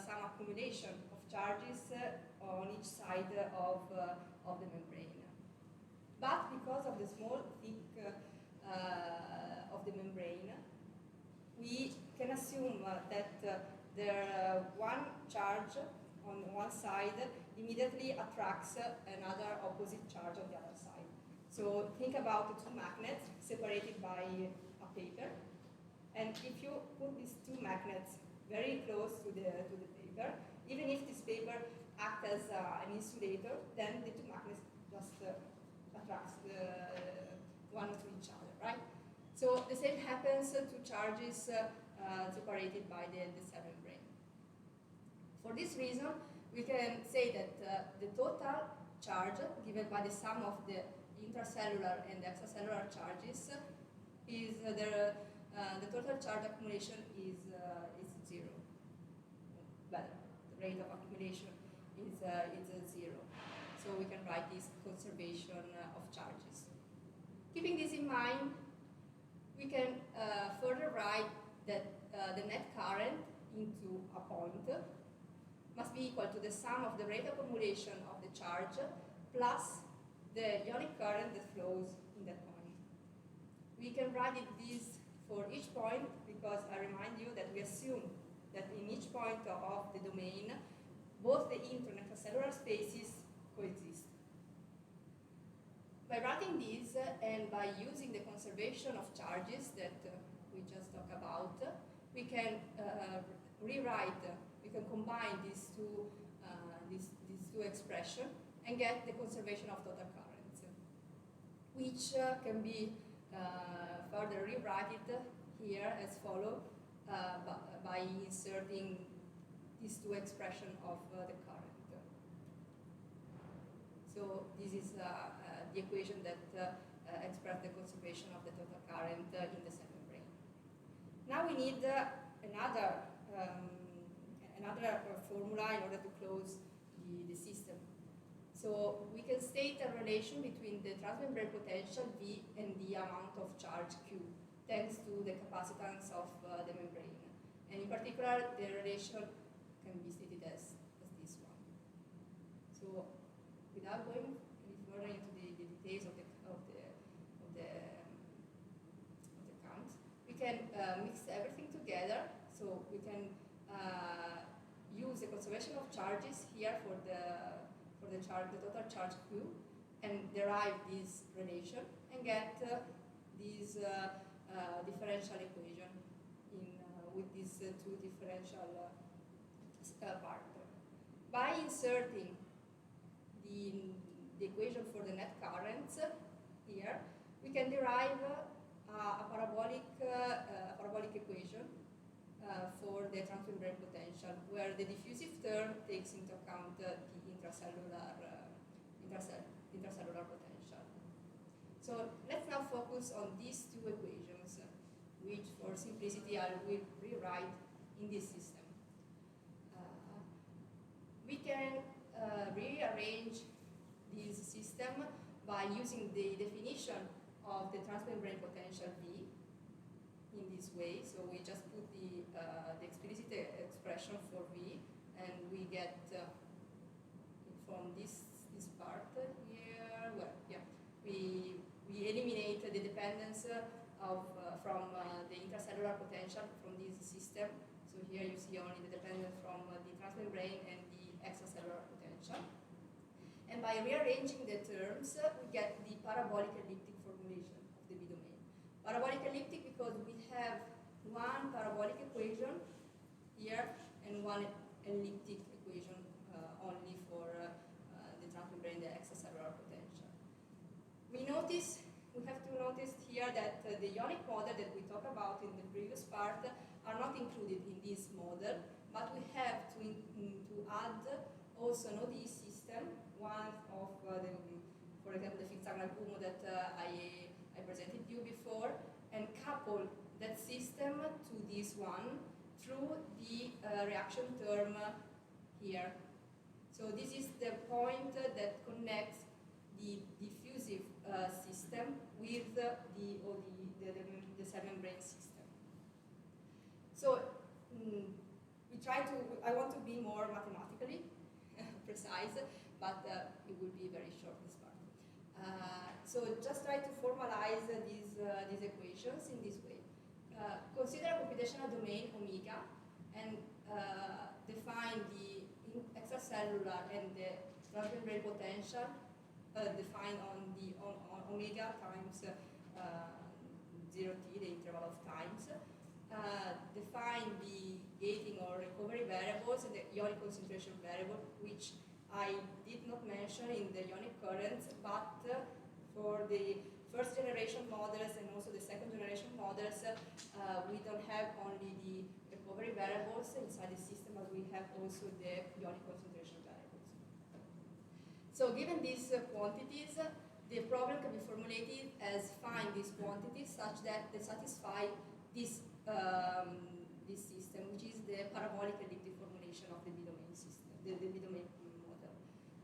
some accumulation of charges on each side of the membrane. But because of the small thick of the membrane, we can assume that one charge on one side immediately attracts another opposite charge on the other side. So think about the two magnets separated by a paper. And if you put these two magnets very close to the paper, even if this paper acts as an insulator, then the two magnets just attract one to each other, right? So the same happens to charges separated by the cell membrane. For this reason, we can say that the total charge given by the sum of the intracellular and extracellular charges is the total charge accumulation is 0. Well, the rate of accumulation is 0. So we can write this conservation of charges. Keeping this in mind, we can further write that the net current into a point must be equal to the sum of the rate of accumulation of the charge plus the ionic current that flows in that point. We can write this for each point because I remind you that we assume that in each point of the domain, both the intra and extracellular spaces coexist. By writing this and by using the conservation of charges that we just talked about, we can we can combine these two expressions and get the conservation of total currents, which can be further rewritten here as follows by inserting these two expressions of the current. So this is the equation that expresses the conservation of the total current in the cell membrane. Now we need another formula in order to close the system. So we can state a relation between the transmembrane potential V and the amount of charge Q, thanks to the capacitance of the membrane. And in particular, the relation can be stated as this one. So without going any further into the details of the counts, we can mix everything together. So we can use the conservation of charges here for the total charge Q, and derive this relation and get this differential equation with these two differential parts. By inserting the equation for the net currents here, we can derive a parabolic equation for the transmembrane potential, where the diffusive term takes into account the intracellular potential. So let's now focus on these two equations, which for simplicity I will rewrite in this system. We can rearrange this system by using the definition of the transmembrane potential V in this way. So we just put the explicit expression for V, and we get from this part here. Well, yeah, we eliminate the dependence from the intracellular potential from this system. So here you see only the dependence from the transmembrane and the extracellular potential. And by rearranging the terms, we get the parabolic elliptic formulation of the B domain. Parabolic elliptic because we have one parabolic equation here and one elliptic equation only for the transmembrane, the extracellular potential. We have to notice here that the ionic model that we talked about in the previous part are not included in this model, but we have to add also an ODE system, one for for example, the fixed signal Kumo that I presented you before, and couple that system to this one through the reaction term here. So this is the point that connects the diffusive system with the cell membrane system. So I want to be more mathematically precise, but it will be very short, this part. So just try to formalize these equations in this way. Consider a computational domain omega and define the extracellular and the transmembrane potential defined on omega times 0t, the interval of times. Define the gating or recovery variables and the ionic concentration variable, which I did not mention in the ionic currents, but for the first generation models and also the second generation models, we don't have only the recovery variables inside the system, but we have also the ionic concentration variables. So given these quantities, the problem can be formulated as find these quantities such that they satisfy this system, which is the parabolic elliptic formulation of the B-domain system, the B-domain model,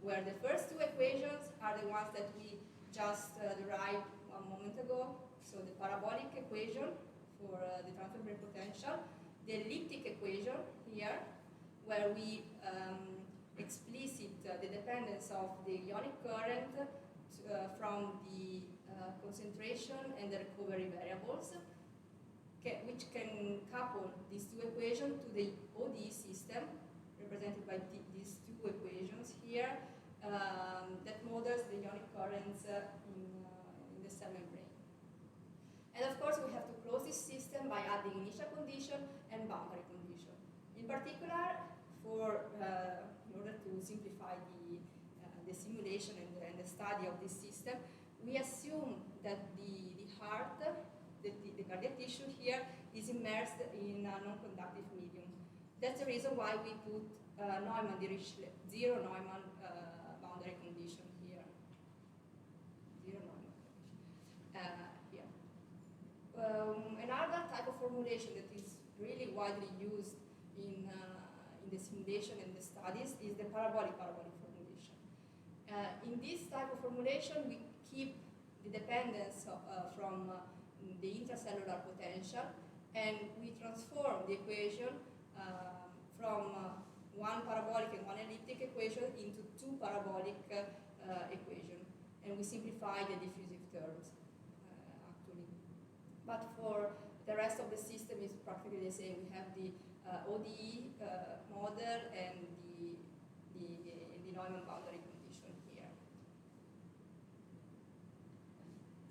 where the first two equations are the ones that we just derived one moment ago. So the parabolic equation for the transmembrane potential, the elliptic equation here, where we explicit the dependence of the ionic current from the concentration and the recovery variables, which can couple these two equations to the ODE system, represented by these two equations here, that models the ionic currents in the cell membrane. And of course, we have to close this system by adding initial condition and boundary condition. In particular, in order to simplify the simulation and the study of this system, we assume that the heart, the cardiac tissue here, is immersed in a non-conductive medium. That's the reason why we put Neumann-Dirichlet, zero Neumann boundary condition here. Zero Neumann condition here. Another type of formulation that is really widely used in the simulation and the studies is the parabolic formulation. In this type of formulation, we keep the dependence from the intracellular potential, and we transform the equation from one parabolic and one elliptic equation into two parabolic equations, and we simplify the diffusive terms, actually. But for the rest of the system is practically the same. We have the ODE model and the Neumann boundary condition here.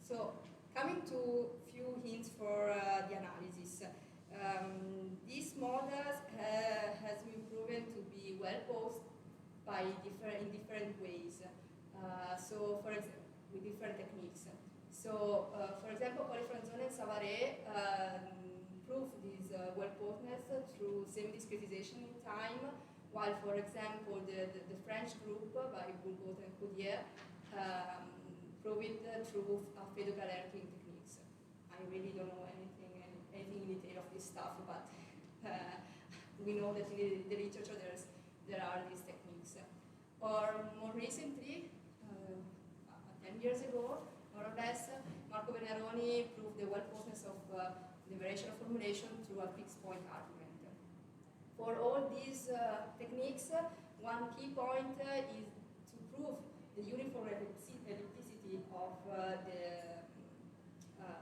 So coming to few hints for the analysis. These models has been proven to be well posed in different ways. So for example, with different techniques. So for example, Colifranzone and Savary proved this well-posedness through semi-discretization in time, while for example the French group by Bourgault and Coudier proved it through Alfredo-Galerkin techniques. I really don't know anything in detail of this stuff, but we know that in the literature there are these techniques. Or more recently, 10 years ago, more or less, Marco Veneroni proved the well-posedness of the variational formulation through a fixed point argument. For all these techniques, one key point is to prove the uniform ellipticity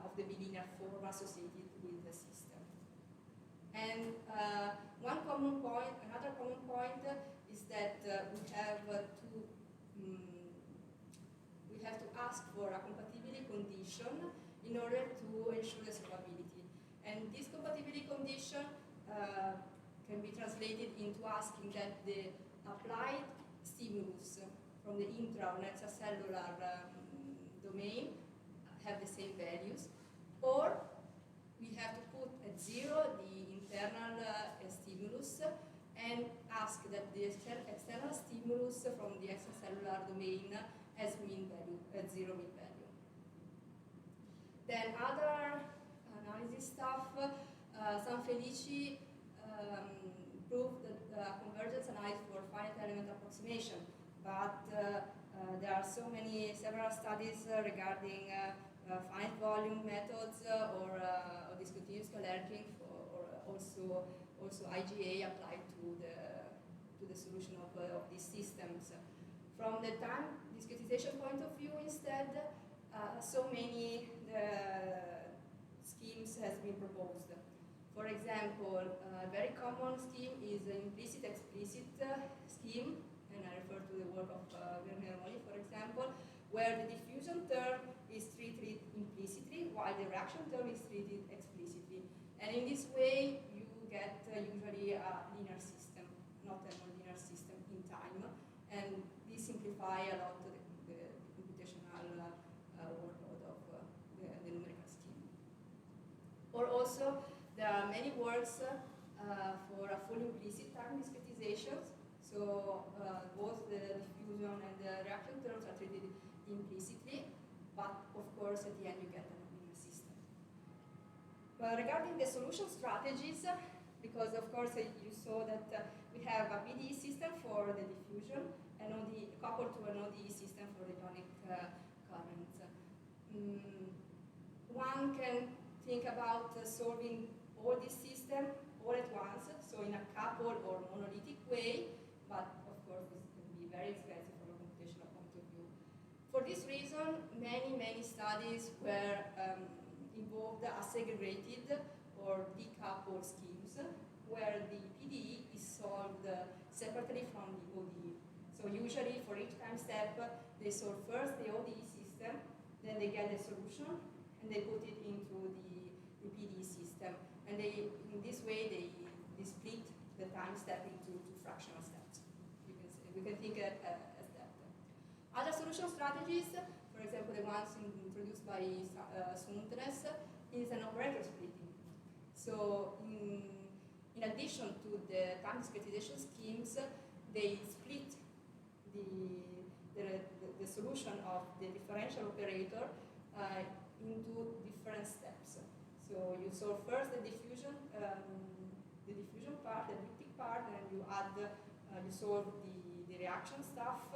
of the bilinear form associated with the system. And another common point is that we have to ask for a compatibility condition in order to ensure the solvability. And this compatibility condition can be translated into asking that the applied stimulus from the intra or extracellular domain have the same values, or we have to put at zero the internal stimulus and ask that the external stimulus stimulus from the extracellular domain as mean value, at zero mean value. Then other analysis stuff, Sanfelici proved that convergence analysis for finite element approximation, but there are several studies regarding finite volume methods or discontinuous scalarity, or also IGA applied to the solution of these systems. From the time discretization point of view, instead, so many schemes has been proposed. For example, a very common scheme is an implicit-explicit scheme, and I refer to the work of Werner, for example, where the diffusion term is treated implicitly, while the reaction term is treated explicitly. And in this way, you get usually a linear system, not a nonlinear system in time, and this simplifies a lot the computational workload of the numerical scheme. Or also, there are many works for a full implicit time discretizations. So both the diffusion and the reaction terms are treated implicitly, but of course at the end you get a nonlinear system. But regarding the solution strategies, because of course you saw that we have a PDE system for the diffusion and coupled to an ODE system for the ionic currents. One can think about solving all this system all at once, so in a coupled or monolithic way, but of course this can be very expensive from a computational point of view. For this reason, many studies were involved as segregated or decoupled schemes, where the PDE is solved separately from the ODE. So usually for each time step, they solve first the ODE system, then they get the solution, and they put it into the PDE system. And in this way, they split the time step into two fractional steps. We can think as that. Other solution strategies, for example, the ones introduced by Suntenes, is an operator splitting. So in addition to the time discretization schemes, they split the solution of the differential operator into different steps. So you solve first the diffusion part, the elliptic part, and you add, you solve the reaction stuff,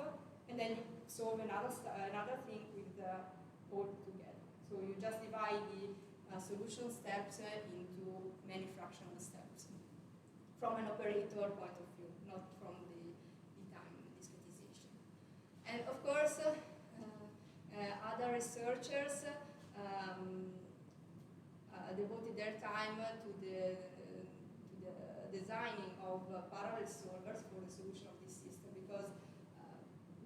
and then you solve another thing with all together. So you just divide the solution steps into many fractional steps from an operator point of view, not from the time discretization. And of course, other researchers devoted their time to the designing of parallel solvers for the solution of this system, because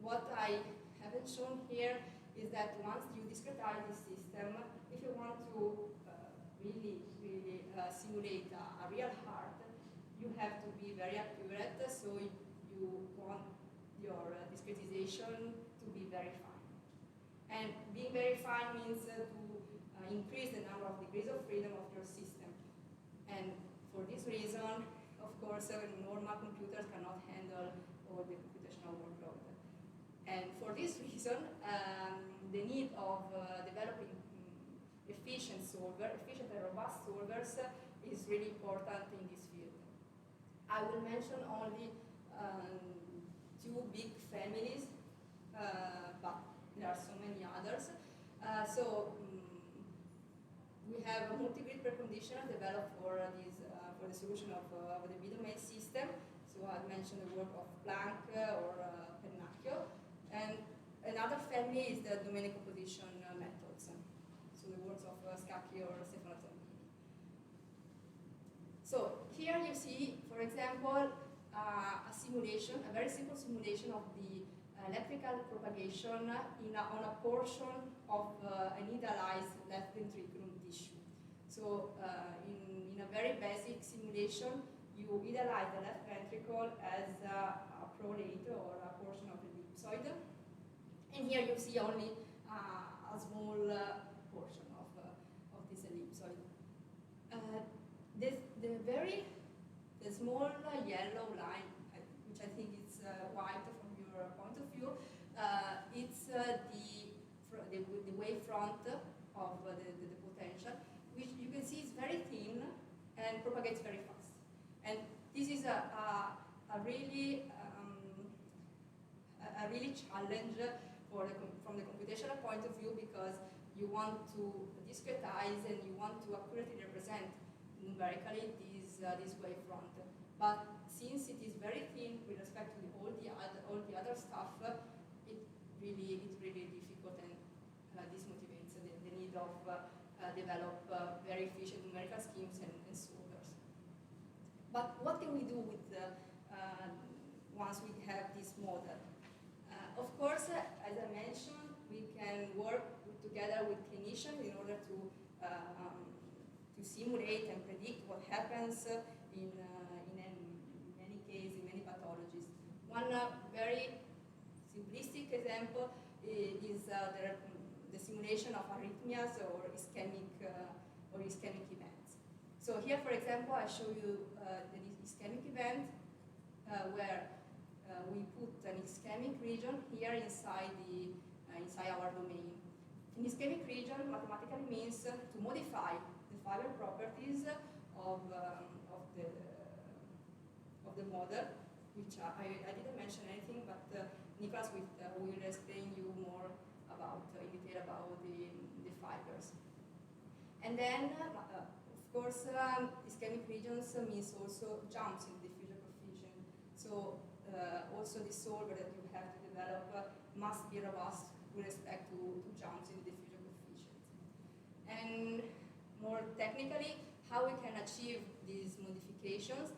what I haven't shown here is that once you discretize this system, if you want to really simulate a real heart, you have to be very accurate, so you want your discretization to be very fine. And being very fine means to increase the number of degrees of freedom of your system. And for this reason, of course, normal computers cannot handle all the computational workload. And for this reason, the need of developing efficient and robust solvers is really important in this field. I will mention only two big families, but there are so many others. We have a multi-grid preconditioner developed for the solution of the B-domain system. So I mentioned the work of Planck or Pennacchio. And another family is the domain composition methods. So the works of Scacchi or Stefano Zambini. So here you see, for example, a simulation, a very simple simulation of the electrical propagation on a portion of an idealized left ventriculum tissue. So in a very basic simulation, you idealize the left ventricle as a prolate or a portion of the ellipsoid. And here you see only a small portion of this ellipsoid. The small yellow line, which I think is white from really challenge from the computational point of view, because you want to discretize and you want to accurately represent numerically this wavefront. But since it is very thin with respect to all the other stuff, it's really difficult, and this motivates the need of develop very efficient numerical schemes and solvers. But what can we do with once we have this model? Of course, as I mentioned, we can work together with clinicians in order to simulate and predict what happens in many cases, in many pathologies. One very simplistic example is the simulation of arrhythmias or ischemic events. So here, for example, I show you the ischemic event where we put an ischemic region here inside our domain. An ischemic region mathematically means to modify the fiber properties of the model, which I didn't mention anything, but Nicolas will explain you more in detail about the fibers. And then, of course, ischemic regions means also jumps in the diffusion coefficient. So also the solver that you have to develop must be robust with respect to jumps in the diffusion coefficient. And more technically, how we can achieve these modifications.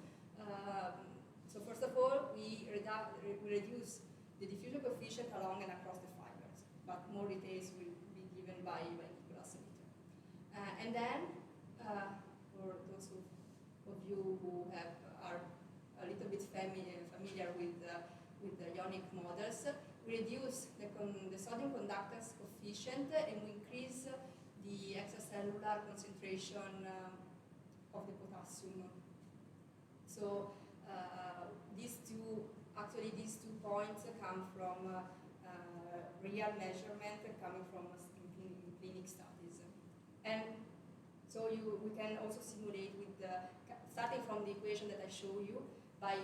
So first of all, we reduce the diffusion coefficient along and across the fibers, but more details will be given by Nicolas later. And then, for those of you who are a little bit familiar with the ionic models, we reduce the sodium conductance coefficient and we increase the extracellular concentration of the potassium. So these two points come from real measurement coming from clinic studies. And so we can also simulate with starting from the equation that I show you. By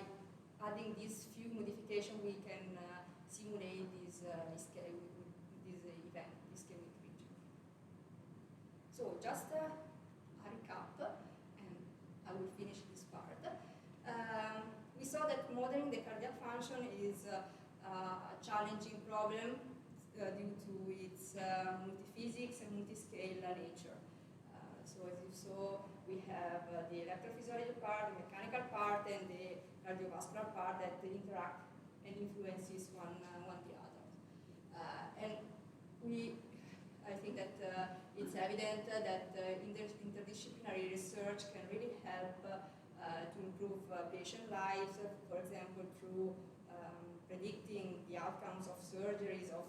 adding these few modifications, we can simulate this event, ischemic region. So just a recap, and I will finish this part. We saw that modeling the cardiac function is a challenging problem due to its multiphysics and multiscale nature. So as you saw, we have the electrophysiology part, the mechanical part, and the cardiovascular part that interact and influences one the other. And I think that it's evident that interdisciplinary research can really help to improve patient lives, for example, through predicting the outcomes of surgeries of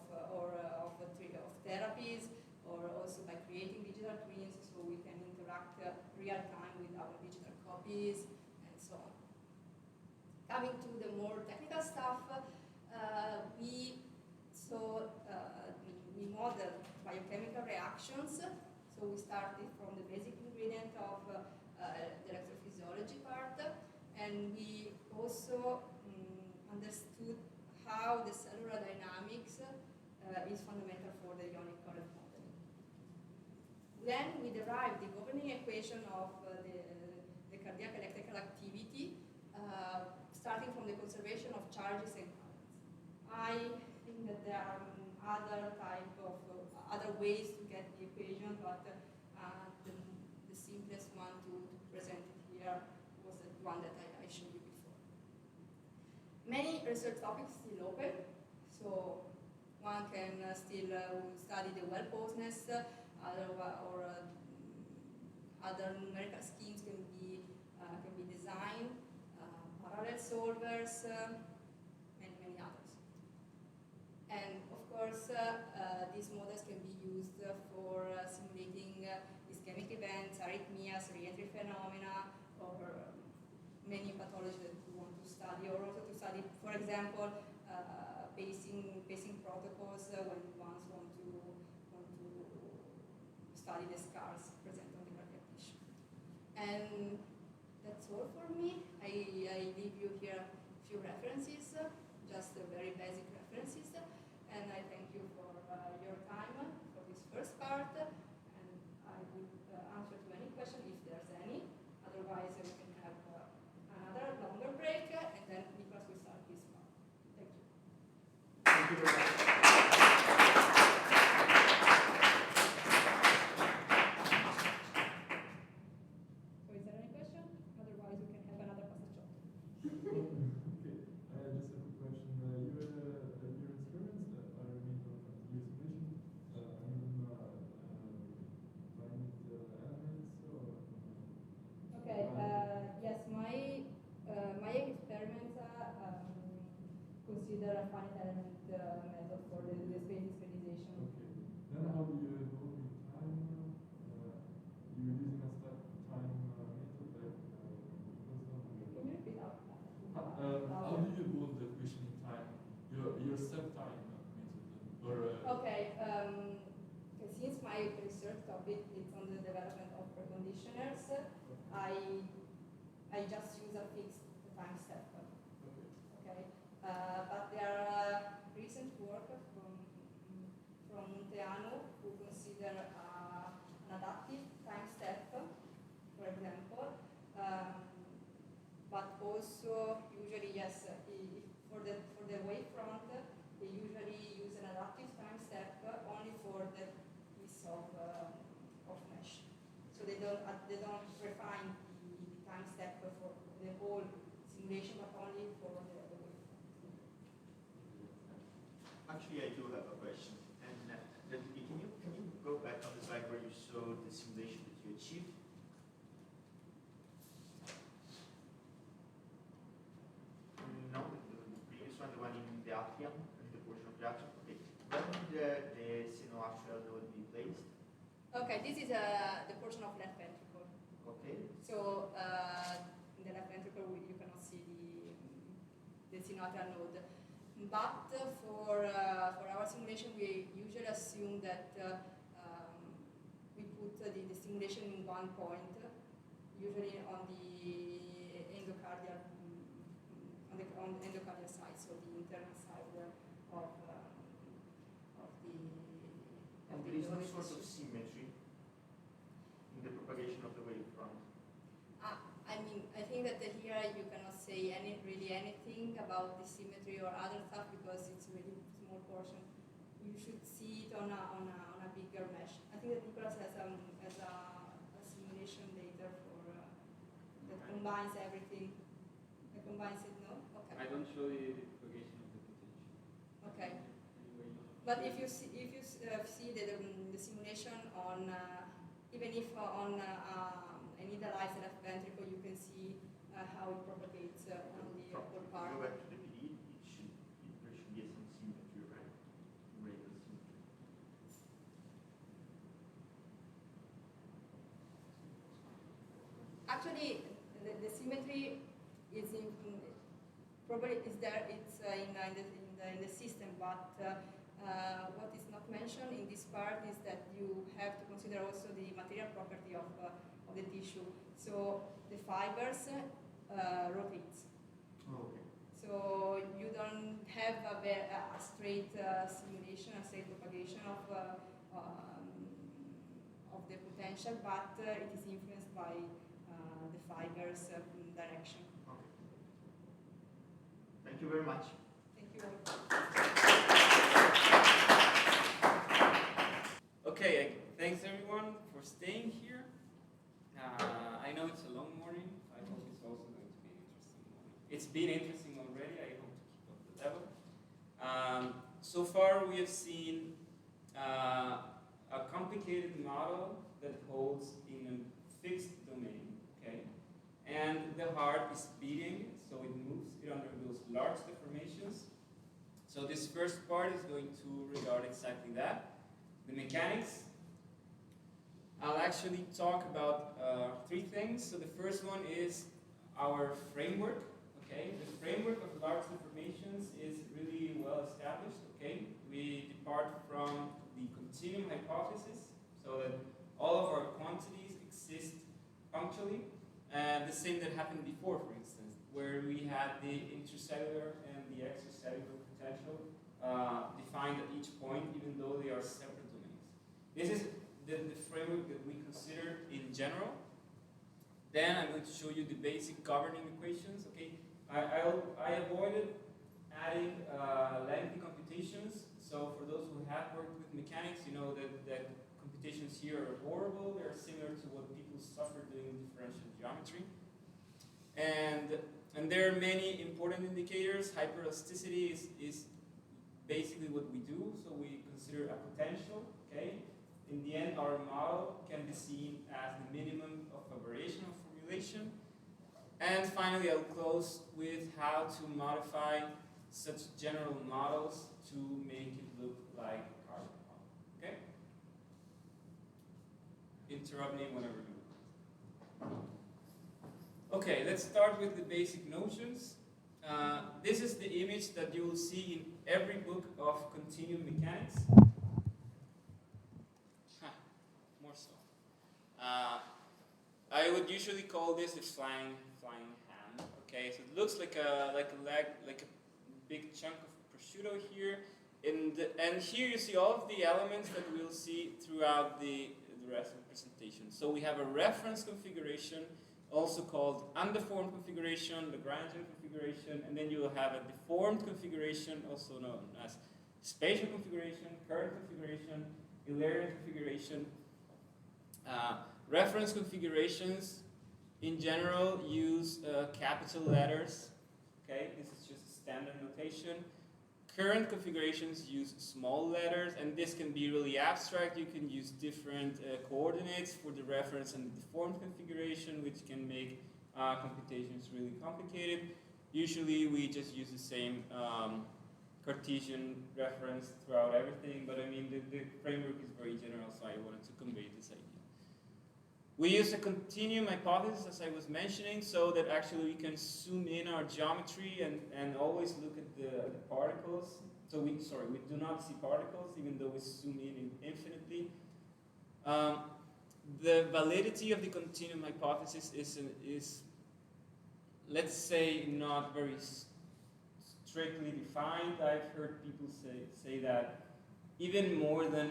therapies, or also by creating digital twins so we can interact real time with our digital copies and so on. Coming to the more technical stuff, we model biochemical reactions. So we started from the basic ingredient of the electrophysiology part, and we also understood how the cellular dynamics is fundamental for the ionic current modeling. Then we derived the governing equation of the cardiac electrical activity, starting from the conservation of charges and currents. I think that there are other ways to get the equation, but the simplest one to present it here was the one that I showed you before. Many research topics still open, so one can still study the well-posedness, or other numerical schemes can be designed, parallel solvers, and many others. And of course, these models can be used for simulating ischemic events, arrhythmias, re-entry phenomena, or many pathologies that we want to study, or also to study, for example, pacing protocols when ones want to study the scars present on the cardiac tissue. And that's all for me. I leave you here a few references, just very basic references.
Thank you very much.
So is there any question? Otherwise, we can have another pasta chop.
Okay, just a quick question. Your experiments are made from continuous simulation. Finite elements or?
Okay. Yes, my experiments consider a finite element method for the space discretization.
Okay. Then how do you evolve in time? You're using a step time method like
Can you repeat out?
how do you evolve the equation in time? Your step time method or
Okay. Since my research topic is on the development of preconditioners, I just use a fixed time step. Okay. But there are recent work from Monteano who consider an adaptive time step, for example. But also usually yes, for the wavefront, they usually use an adaptive time step only for the piece of mesh. So they don't refine the time step for the whole simulation, but only for the wavefront.
Actually, I do have a question. And can you go back on the slide where you showed the simulation that you achieved? No, the previous one, the one in the atrium, in the portion of the atrium. Okay. When did the sinoatrial node be placed?
Okay, this is the portion of left ventricle.
Okay.
So in the left ventricle, you cannot see the sinoatrial node. But for our simulation, we usually assume that we put the simulation in one point, usually on the endocardial on the endocardial side, so the internal side of the.
And there is no sort of symmetry in the propagation of the wavefront.
I mean, I think that here you cannot say really anything about the symmetry or other stuff because it's a really small portion. You should see it on a bigger mesh. I think that Nicolas has a simulation data that combines everything. That combines it, no? Okay.
I don't show the propagation of the potential.
Okay. But if you see the simulation on even if on an idealized left ventricle, you can see how it propagates on the upper part.
Go back to the PD. There should be some symmetry, right? Radial symmetry.
Actually, the symmetry is probably is there. It's in the system, but what is not mentioned in this part is that you have to consider also the material property of the tissue. So the fibers rotate.
Oh, okay.
So you don't have a straight simulation, a straight propagation of the potential, but it is influenced by the fibers direction.
Okay. Thank you very much.
Thank you all.
Okay, thanks everyone for staying here. I know it's a long morning. I hope it's also going to be an interesting morning. It's been interesting already. I hope to keep up the level. So far we have seen a complicated model that holds in a fixed domain, okay? And the heart is beating, so it moves. It undergoes large deformations. So this first part is going to regard exactly that. The mechanics. I'll actually talk about three things. So the first one is our framework. Okay, the framework of large deformations is really well established. Okay, we depart from the continuum hypothesis, so that all of our quantities exist punctually, and the same that happened before, for instance, where we had the intracellular and the extracellular potential defined at each point, even though they are separate domains. This is the framework that we consider in general. Then I'm going to show you the basic governing equations. Okay, I avoided adding lengthy computations have worked with mechanics, you know that computations here are horrible. They're similar to what people suffer doing differential geometry. And there are many important indicators. Hyperelasticity is basically what we do. So we consider a potential, okay? In the end, our model can be seen as the minimum of a variation of formulation. And finally, I'll close with how to modify such general models to make it look like a carbon model, okay? Interrupt me whenever you want. Okay, let's start with the basic notions. This is the image that you will see in every book of continuum mechanics. More so. I would usually call this the flying hand. Okay, so it looks like a big chunk of prosciutto here, and here you see all of the elements that we'll see throughout the rest of the presentation. So we have a reference configuration, also called undeformed configuration, Lagrangian configuration, and then you will have a deformed configuration, also known as spatial configuration, current configuration, Eulerian configuration. Reference configurations in general use capital letters. Okay, this is just standard notation. Current configurations use small letters, and this can be really abstract. You can use different coordinates for the reference and the deformed configuration, which can make computations really complicated. Usually we just use the same Cartesian reference throughout everything, but I mean the framework is very general, so I wanted to convey this idea. We use a continuum hypothesis, as I was mentioning, so that actually we can zoom in our geometry and always look at the particles. So we do not see particles, even though we zoom in infinitely. The validity of the continuum hypothesis is, let's say, not very strictly defined. I've heard people say that even more than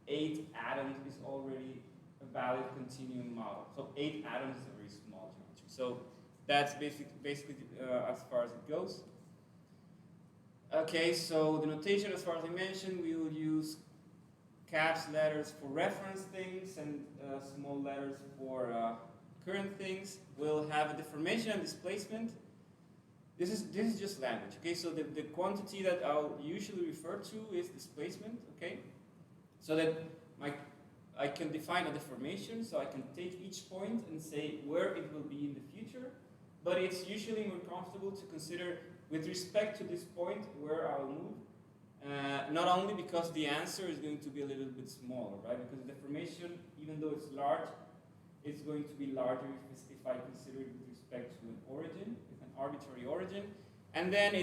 8 atoms is already a valid continuum model. So 8 atoms is a very small geometry. So that's basically as far as it goes. Okay, so the notation, as far as I mentioned, we will use caps letters for reference things and small letters for current things. We'll have a deformation and displacement. This is just language. Okay, so the quantity that I'll usually refer to is displacement. Okay, so that I can define a deformation, so I can take each point and say where it will be in the future, but it's usually more comfortable to consider with respect to this point where I'll move, not only because the answer is going to be a little bit smaller, right? Because the deformation, even though it's large, it's going to be larger if I consider it with respect to an origin, with an arbitrary origin, and then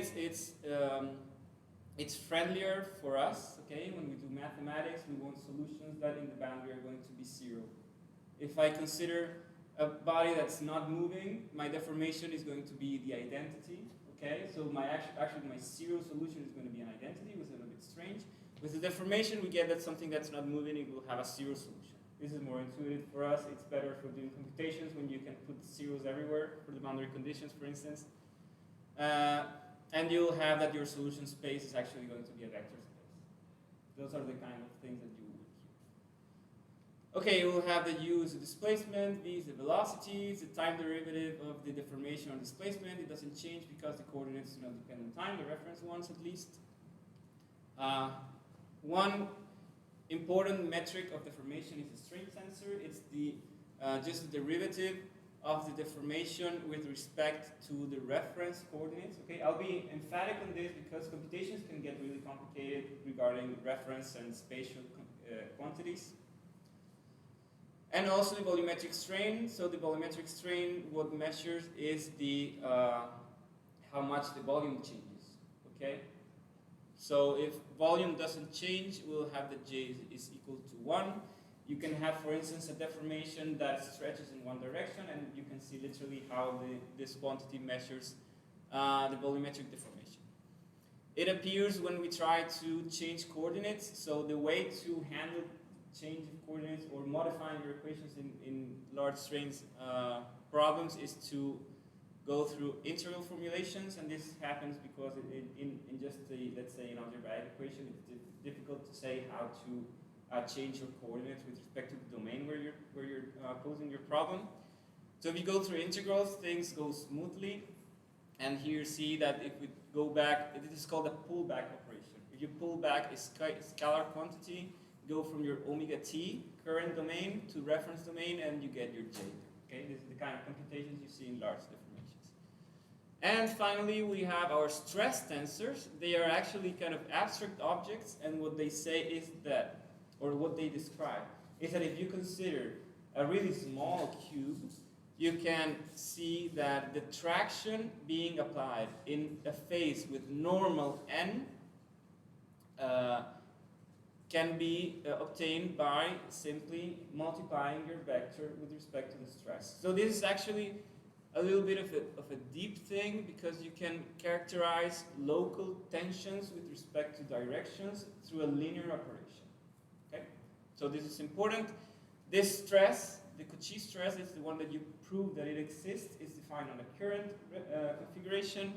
it's friendlier for us, okay? When we do mathematics, we want solutions that in the boundary are going to be 0. If I consider a body that's not moving, my deformation is going to be the identity, okay? So my 0 solution is going to be an identity, which is a bit strange. With the deformation, we get that something that's not moving, it will have a 0 solution. This is more intuitive for us. It's better for doing computations when you can put zeros everywhere, for the boundary conditions, for instance. And you'll have that your solution space is actually going to be a vector space. Those are the kind of things that you would hear. Okay, you will have that U is the displacement, V is the velocity, it's the time derivative of the deformation or displacement. It doesn't change because the coordinates do not depend on time, the reference ones at least. One important metric of deformation is the strain tensor. It's the just the derivative of the deformation with respect to the reference coordinates. Okay, I'll be emphatic on this because computations can get really complicated regarding reference and spatial quantities. And also the volumetric strain. So the volumetric strain, what measures is the how much the volume changes. Okay, so if volume doesn't change, we'll have that J is equal to 1. You can have, for instance, a deformation that stretches in one direction, and you can see literally how this quantity measures the volumetric deformation. It appears when we try to change coordinates. So the way to handle change of coordinates or modifying your equations in large strains problems is to go through integral formulations, and this happens because in just a, let's say, an algebraic equation, it's difficult to say how to change your coordinates with respect to the domain where you're posing your problem. So if you go through integrals, things go smoothly. And here you see that if we go back, it is called a pullback operation. If you pull back a scalar quantity, go from your omega t current domain to reference domain, and you get your j. Okay, this is the kind of computations you see in large deformations. And finally, we have our stress tensors. They are actually kind of abstract objects, and what they say is that, or what they describe, is that if you consider a really small cube, you can see that the traction being applied in a phase with normal n can be obtained by simply multiplying your vector with respect to the stress. So this is actually a little bit of a deep thing, because you can characterize local tensions with respect to directions through a linear operation. Okay? So this is important. This stress, the Cauchy stress, is the one that you prove that it exists, is defined on the current configuration.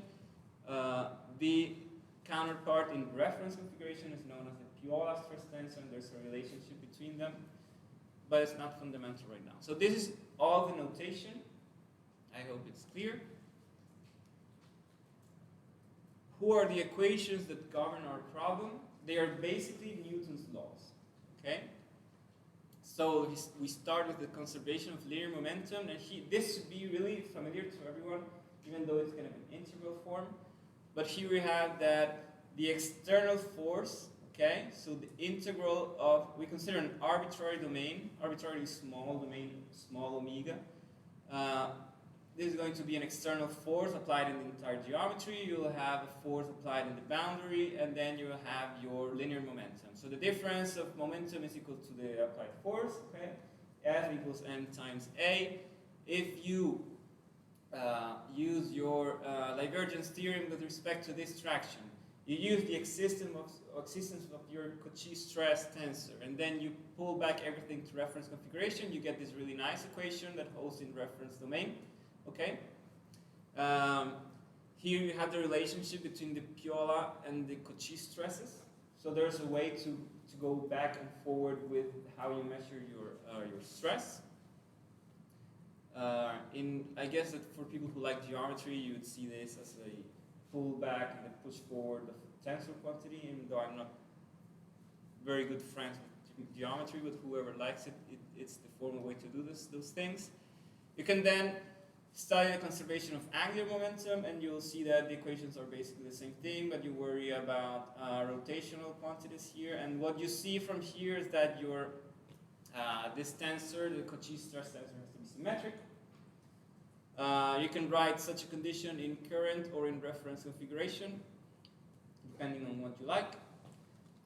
The counterpart in reference configuration is known as the Piola stress tensor, and there's a relationship between them, but it's not fundamental right now. So this is all the notation. I hope it's clear. Who are the equations that govern our problem? They are basically Newton's laws. Okay? So we start with the conservation of linear momentum, and this should be really familiar to everyone, even though it's kind of an integral form. But here we have that the external force, okay, so the integral of, we consider an arbitrary domain, arbitrarily small domain, small omega. This is going to be an external force applied in the entire geometry. You'll have a force applied in the boundary, and then you will have your linear momentum. So the difference of momentum is equal to the applied force, okay? F equals m times a. If you use your divergence theorem with respect to this traction, you use the existence of your Cauchy stress tensor, and then you pull back everything to reference configuration, you get this really nice equation that holds in reference domain. Okay. Here you have the relationship between the Piola and the Cauchy stresses. So there's a way to go back and forward with how you measure your stress. I guess that for people who like geometry, you would see this as a pull back and a push forward of tensor quantity. Even though I'm not very good friends with geometry, but whoever likes it, it's the formal way to do those things. You can then study the conservation of angular momentum, and you'll see that the equations are basically the same thing, but you worry about rotational quantities here. And what you see from here is that your this tensor, the Cauchy stress tensor, has to be symmetric. You can write such a condition in current or in reference configuration, depending on what you like.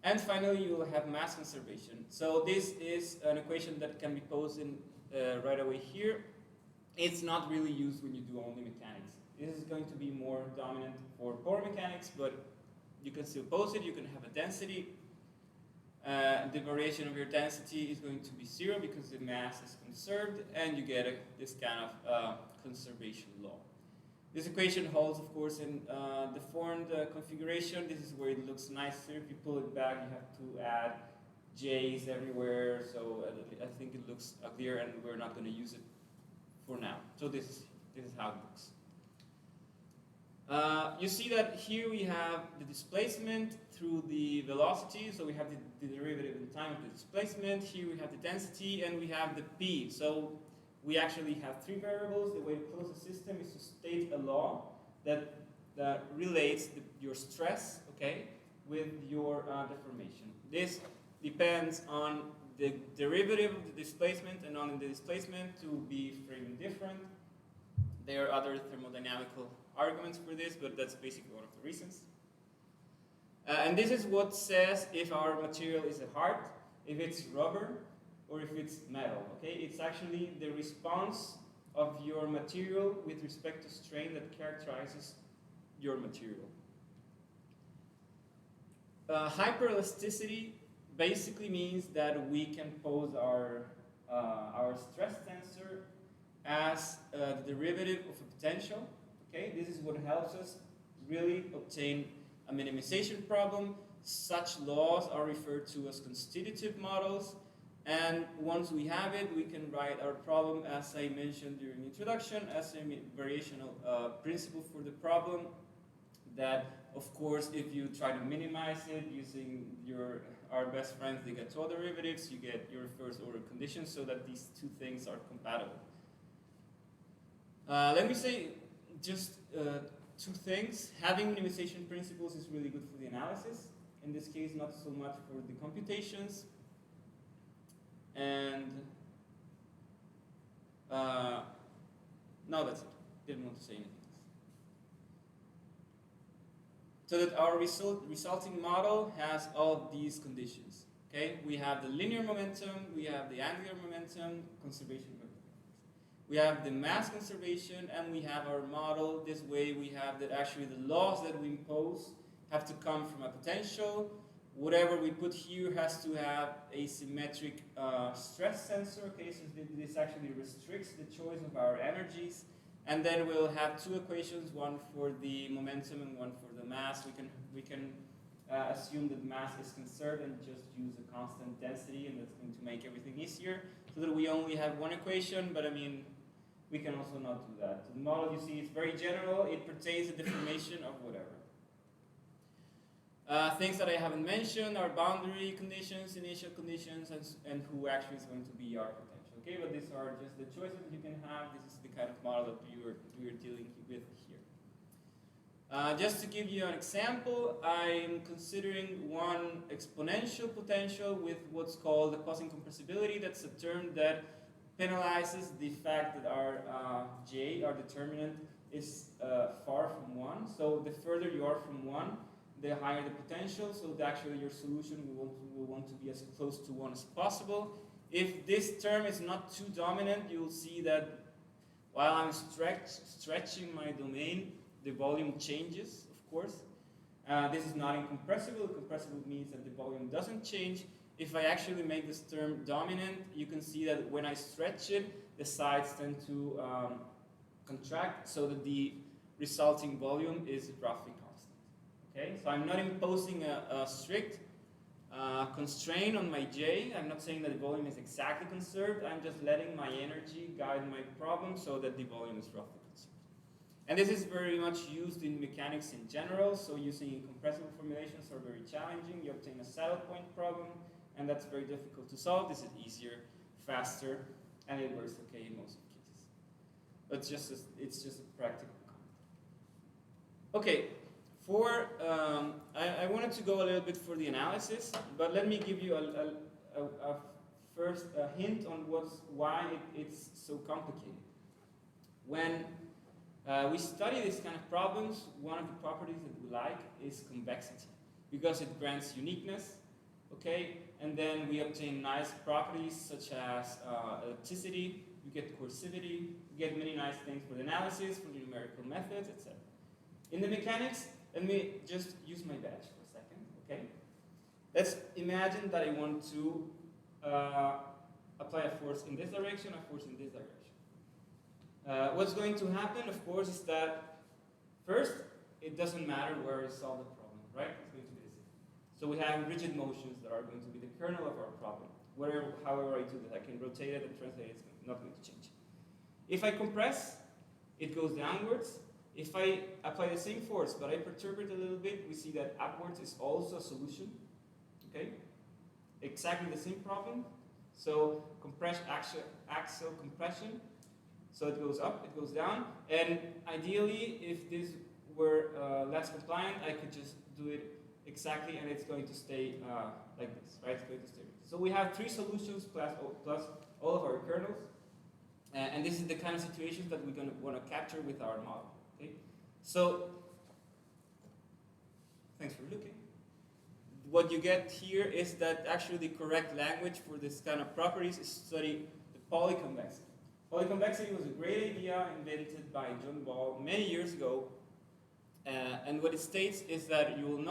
And finally, you will have mass conservation. So this is an equation that can be posed in right away here. It's not really used when you do only mechanics. This is going to be more dominant for power mechanics, but you can still pose it. You can have a density. The variation of your density is going to be 0 because the mass is conserved, and you get this kind of conservation law. This equation holds, of course, in the formed configuration. This is where it looks nicer. If you pull it back, you have to add j's everywhere, so I think it looks uglier, and we're not going to use it for now. So this is how it looks. You see that here we have the displacement through the velocity. So we have the derivative in time of the displacement. Here we have the density, and we have the p. So we actually have 3 variables. The way to close the system is to state a law that relates your stress, okay, with your deformation. This depends on the derivative of the displacement, and on the displacement to be frame indifferent. There are other thermodynamical arguments for this, but that's basically one of the reasons. And this is what says if our material is a heart, if it's rubber, or if it's metal. Okay, it's actually the response of your material with respect to strain that characterizes your material. Hyperelasticity basically means that we can pose our stress tensor as the derivative of a potential, Okay, this is what helps us really obtain a minimization problem. Such laws are referred to as constitutive models, and once we have it, we can write our problem, as I mentioned during the introduction, as a variational principle for the problem that, of course, if you try to minimize it using our best friends, the Gatow derivatives, you get your first order conditions so that these two things are compatible. Let me say just two things. Having minimization principles is really good for the analysis. In this case, not so much for the computations. And no, that's it. Didn't want to say anything else. So that our resulting model has all of these conditions. Okay, we have the linear momentum, we have the angular momentum, conservation. We have the mass conservation, and we have our model. This way, we have that actually the laws that we impose have to come from a potential. Whatever we put here has to have a symmetric stress sensor. Okay, so this actually restricts the choice of our energies. And then we'll have two equations, one for the momentum and one for the mass. We can assume that mass is conserved and just use a constant density, and that's going to make everything easier. So that we only have one equation, but I mean, we can also not do that. So the model, you see, is very general. It pertains to the deformation of whatever. Things that I haven't mentioned are boundary conditions, initial conditions, and who actually is going to be our potential. Okay, but these are just the choices that you can have. This is the kind of model that we are dealing with here. Just to give you an example, I'm considering one exponential potential with what's called the quasi-incompressibility. That's a term that penalizes the fact that our J, our determinant, is far from 1. So the further you are from 1, the higher the potential. So actually your solution will want to be as close to 1 as possible. If this term is not too dominant, you'll see that while I'm stretching my domain, the volume changes, of course. This is not incompressible. Compressible means that the volume doesn't change. If I actually make this term dominant, you can see that when I stretch it, the sides tend to contract so that the resulting volume is roughly constant. Okay, so I'm not imposing a strict constraint on my J. I'm not saying that the volume is exactly conserved. I'm just letting my energy guide my problem so that the volume is roughly conserved. And this is very much used in mechanics in general. So using incompressible formulations are very challenging. You obtain a saddle point problem, and that's very difficult to solve. This is easier, faster, and it works okay in most cases. But it's just a practical comment. Okay, I wanted to go a little bit for the analysis, but let me give you a first hint on why it's so complicated. When we study these kind of problems, one of the properties that we like is convexity, because it grants uniqueness, okay? And then we obtain nice properties such as elasticity, you get coercivity, you get many nice things for the analysis, for the numerical methods, etc. In the mechanics, let me just use my badge for a second, okay? Let's imagine that I want to apply a force in this direction, a force in this direction. What's going to happen, of course, is that first, it doesn't matter where I solve the problem, right? It's going to be the same. So we have rigid motions that are going to be the kernel of our problem. However I do that, I can rotate it and translate it, it's not going to change. If I compress, it goes downwards. If I apply the same force, but I perturb it a little bit, we see that upwards is also a solution, okay? Exactly the same problem. So axial compression. So it goes up, it goes down, and ideally, if this were less compliant, I could just do it exactly, and it's going to stay like this, right? It's going to stay. So we have 3 solutions plus all of our kernels, and this is the kind of situations that we're going to want to capture with our model. Okay? So thanks for looking. What you get here is that actually the correct language for this kind of properties is to study the polyconvexity. Polyconvexity was a great idea invented by John Ball many years ago, and what it states is that you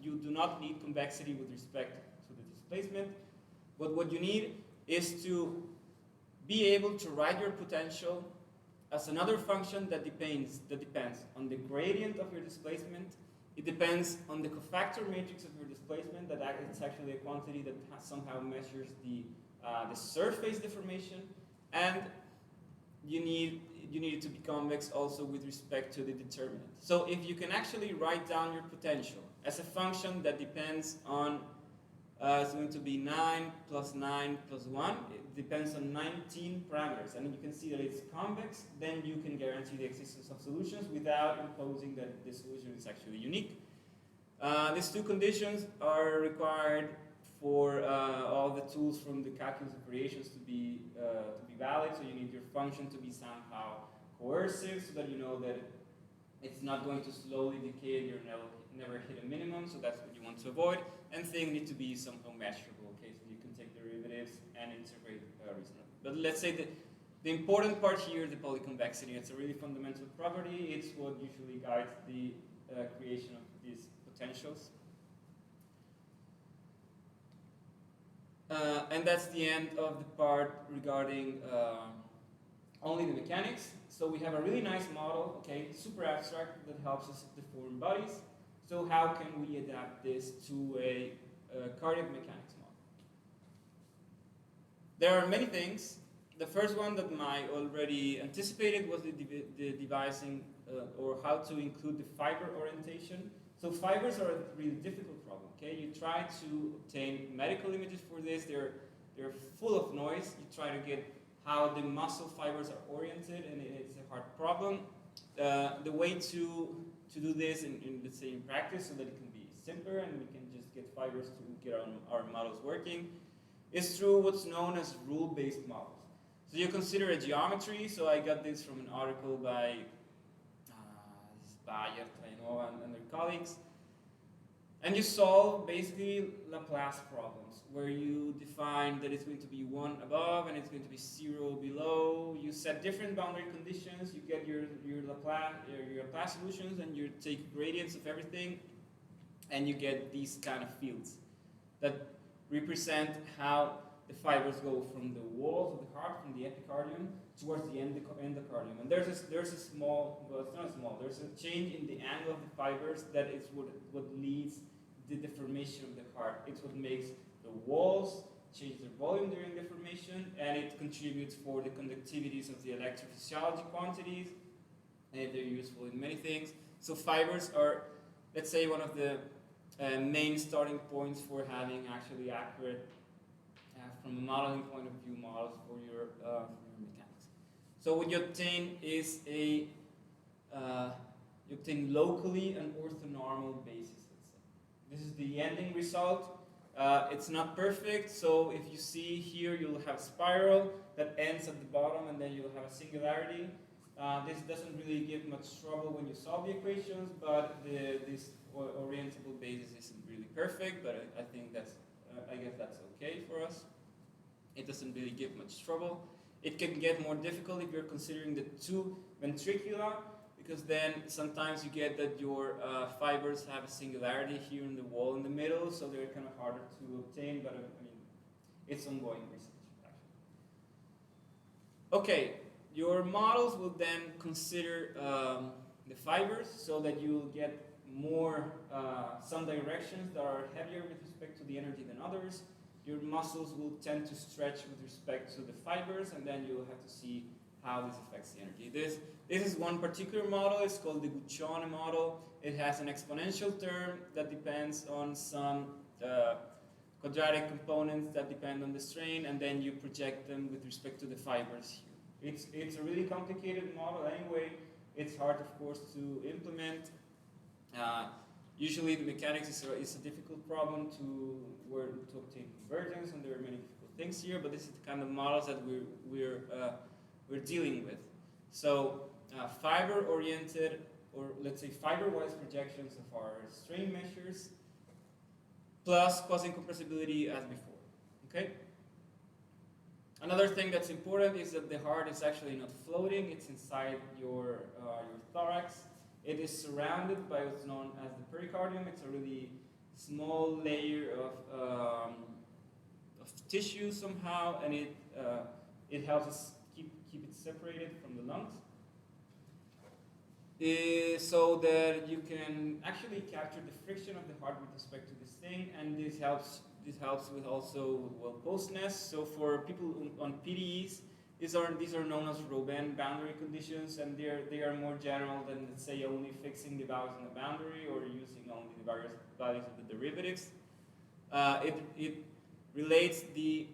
do not need convexity with respect to the displacement, but what you need is to be able to write your potential as another function that depends on the gradient of your displacement. It depends on the cofactor matrix of your displacement. It's actually a quantity that somehow measures the surface deformation, and you need it to be convex also with respect to the determinant. So if you can actually write down your potential as a function that depends on, it's going to be 9 plus 9 plus 1. It depends on 19 parameters. And you can see that it's convex, then you can guarantee the existence of solutions without imposing that the solution is actually unique. These two conditions are required for all the tools from the calculus operations to be valid. So you need your function to be somehow coercive, so that you know that it's not going to slowly decay and you'll never hit a minimum. So that's what you want to avoid. And things need to be somehow measurable. Okay, so you can take derivatives and integrate reasonably. But let's say that the important part here is the polyconvexity. It's a really fundamental property. It's what usually guides the creation of these potentials. And that's the end of the part regarding only the mechanics. So we have a really nice model, okay, super abstract, that helps us deform bodies. So how can we adapt this to a cardiac mechanics model? There are many things. The first one that Mai already anticipated was the devising or how to include the fiber orientation. So fibers are a really difficult problem. Okay, you try to obtain medical images for this. They're full of noise. You try to get how the muscle fibers are oriented, and it's a hard problem. The way to do this in let's say in practice, so that it can be simpler and we can just get fibers to get our models working, is through what's known as rule-based models. So you consider a geometry. So I got this from an article by Bayer, and their colleagues. And you solve basically Laplace problems, where you define that it's going to be 1 above and it's going to be 0 below. You set different boundary conditions. You get your Laplace solutions, and you take gradients of everything, and you get these kind of fields that represent how the fibers go from the walls of the heart, from the epicardium, towards the endocardium. And there's a small, well, it's not small, there's a change in the angle of the fibers that is what leads the deformation of the heart. It's what makes the walls change their volume during deformation, and it contributes for the conductivities of the electrophysiology quantities, and they're useful in many things. So fibers are, let's say, one of the main starting points for having actually accurate, from a modeling point of view, models for your mechanics. So what you obtain is you obtain locally an orthonormal basis, let's say. This is the ending result. It's not perfect, so if you see here, you'll have a spiral that ends at the bottom, and then you'll have a singularity. This doesn't really give much trouble when you solve the equations, but this orientable basis isn't really perfect, but I think I guess that's okay for us. It doesn't really give much trouble. It can get more difficult if you're considering the two ventricula, because then sometimes you get that your fibers have a singularity here in the wall in the middle, so they're kind of harder to obtain, but I mean, it's ongoing research, actually. Okay, your models will then consider the fibers, so that you'll get more, some directions that are heavier with respect to the energy than others. Your muscles will tend to stretch with respect to the fibers, and then you'll have to see how this affects the energy. This is one particular model. It's called the Guccione model. It has an exponential term that depends on some quadratic components that depend on the strain, and then you project them with respect to the fibers here. It's a really complicated model anyway. It's hard, of course, to implement. Usually the mechanics is a difficult problem to obtain convergence, and there are many difficult things here, but this is the kind of models that we're dealing with. So fiber-oriented, or let's say fiber-wise projections of our strain measures, plus quasi-compressibility as before, okay? Another thing that's important is that the heart is actually not floating, it's inside your thorax. It is surrounded by what's known as the pericardium. It's a really small layer of tissue somehow, and it helps us keep it separated from the lungs. so that you can actually capture the friction of the heart with respect to this thing, and this helps with also well-posedness. So for people on PDEs, these are known as Robin boundary conditions, and they are more general than, let's say, only fixing the values in the boundary or using only the various values of the derivatives. It relates the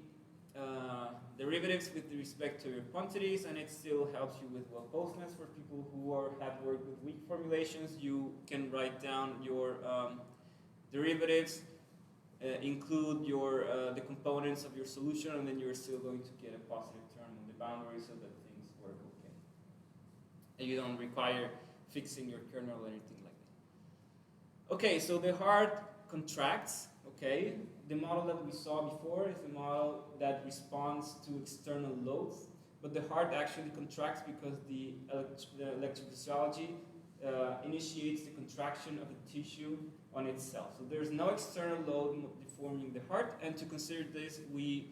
derivatives with respect to your quantities, and it still helps you with well-posedness. For people who have worked with weak formulations, you can write down your derivatives, include your the components of your solution, and then you're still going to get a positive term on the boundary so that things work okay. And you don't require fixing your kernel or anything like that. Okay, so the heart contracts. Okay, the model that we saw before is the model that responds to external loads, but the heart actually contracts because the electrophysiology initiates the contraction of the tissue on itself. So there's no external load deforming the heart, and to consider this, we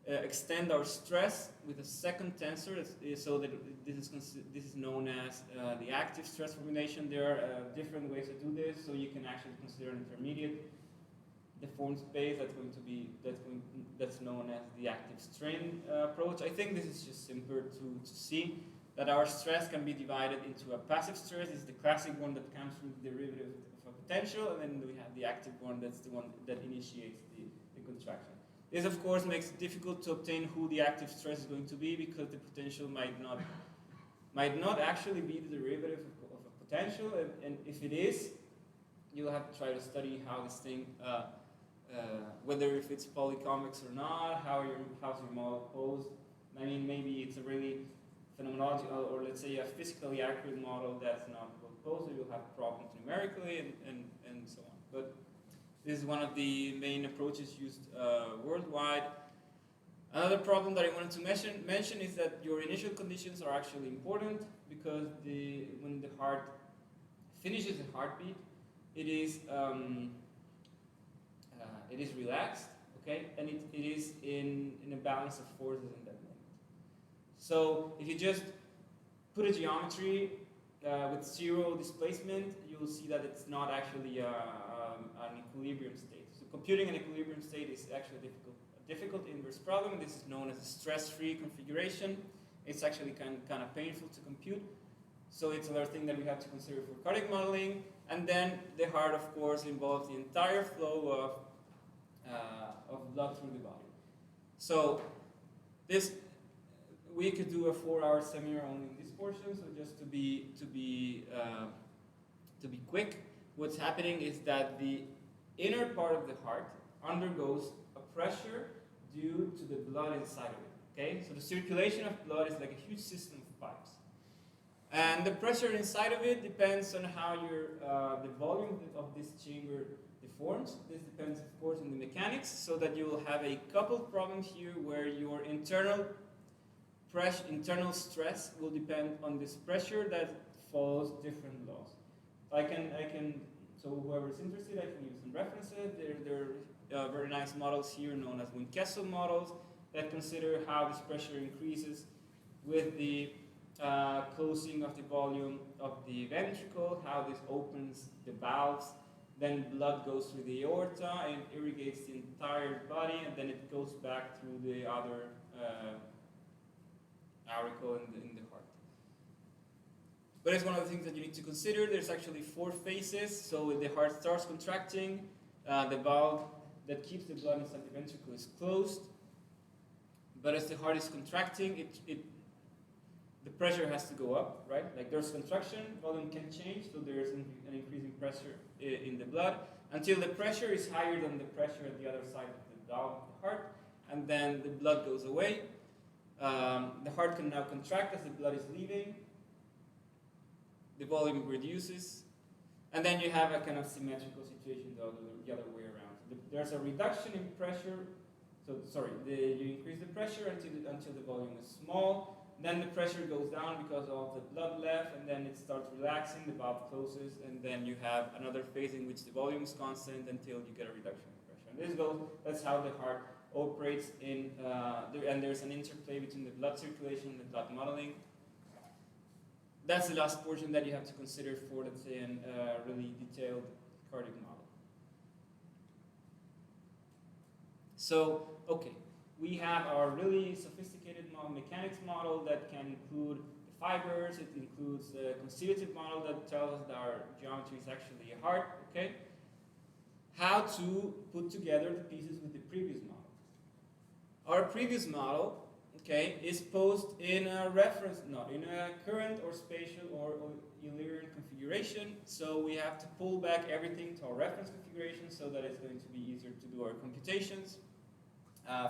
extend our stress with a second tensor, so that this is known as the active stress formulation. There are different ways to do this, so you can actually consider an intermediate deformed space that's known as the active strain approach. I think this is just simpler to see that our stress can be divided into a passive stress. This is the classic one that comes from the derivative of a potential, and then we have the active one, that's the one that initiates the contraction. This, of course, makes it difficult to obtain who the active stress is going to be, because the potential might not actually be the derivative of a potential, and if it is, you'll have to try to study how this thing whether if it's polyconvex or not, how's your model posed. I mean, maybe it's a really phenomenological, or let's say a physically accurate model that's not well posed, or you'll have problems numerically and so on. But this is one of the main approaches used worldwide. Another problem that I wanted to mention is that your initial conditions are actually important, because when the heart finishes a heartbeat, it is relaxed, okay, and it is in a balance of forces in that moment. So if you just put a geometry with zero displacement, you will see that it's not actually an equilibrium state. So computing an equilibrium state is actually a difficult inverse problem. This is known as a stress-free configuration. It's actually kind of painful to compute. So it's another thing that we have to consider for cardiac modeling. And then the heart, of course, involves the entire flow of blood through the body. So we could do a 4-hour seminar only in this portion. So just to be quick, what's happening is that the inner part of the heart undergoes a pressure due to the blood inside of it. Okay, so the circulation of blood is like a huge system of pipes. And the pressure inside of it depends on how the volume of this chamber deforms. This depends, of course, on the mechanics, so that you will have a coupled problem here where your internal stress will depend on this pressure that follows different laws. So whoever's interested, I can use some references. There are very nice models here known as Huynh models that consider how this pressure increases with the closing of the volume of the ventricle, how this opens the valves, then blood goes through the aorta and irrigates the entire body, and then it goes back through the other auricle in the heart. But it's one of the things that you need to consider. There's actually 4 phases. So when the heart starts contracting, the valve that keeps the blood inside the ventricle is closed. But as the heart is contracting, the pressure has to go up, right? Like there's contraction, volume can change, so there's an increasing pressure in the blood until the pressure is higher than the pressure at the other side of the valve of the heart, and then the blood goes away. The heart can now contract as the blood is leaving. The volume reduces, and then you have a kind of symmetrical situation the other way around. So there's a reduction in pressure. You increase the pressure until the volume is small. Then the pressure goes down because of the blood left, and then it starts relaxing, the valve closes, and then you have another phase in which the volume is constant until you get a reduction in pressure. And that's how the heart operates and there's an interplay between the blood circulation and the blood modeling. that's the last portion that you have to consider for, let's say, a really detailed cardiac model. So, okay, we have our really sophisticated mechanics model that can include the fibers, it includes the constitutive model that tells us that our geometry is actually a heart, okay? How to put together the pieces with the previous model. Our previous model, okay, is posed in a reference, not in a current or spatial or Eulerian configuration, so we have to pull back everything to our reference configuration so that it's going to be easier to do our computations.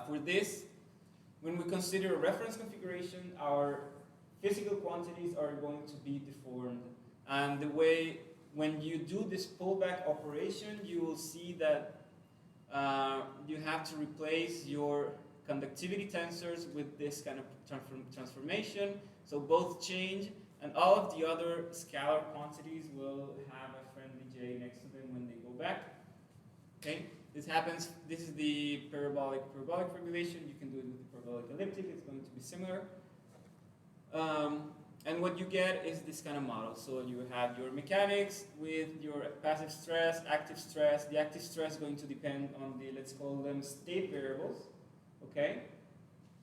For this, when we consider a reference configuration, our physical quantities are going to be deformed. And the way, when you do this pullback operation, you will see that you have to replace your conductivity tensors with this kind of transformation. So both change, and all of the other scalar quantities will have a friendly J next to them when they go back. Okay? This happens, this is the parabolic formulation. You can do it with the parabolic elliptic, it's going to be similar. And what you get is this kind of model. So you have your mechanics with your passive stress, active stress. The active stress is going to depend on the, let's call them state variables. Okay?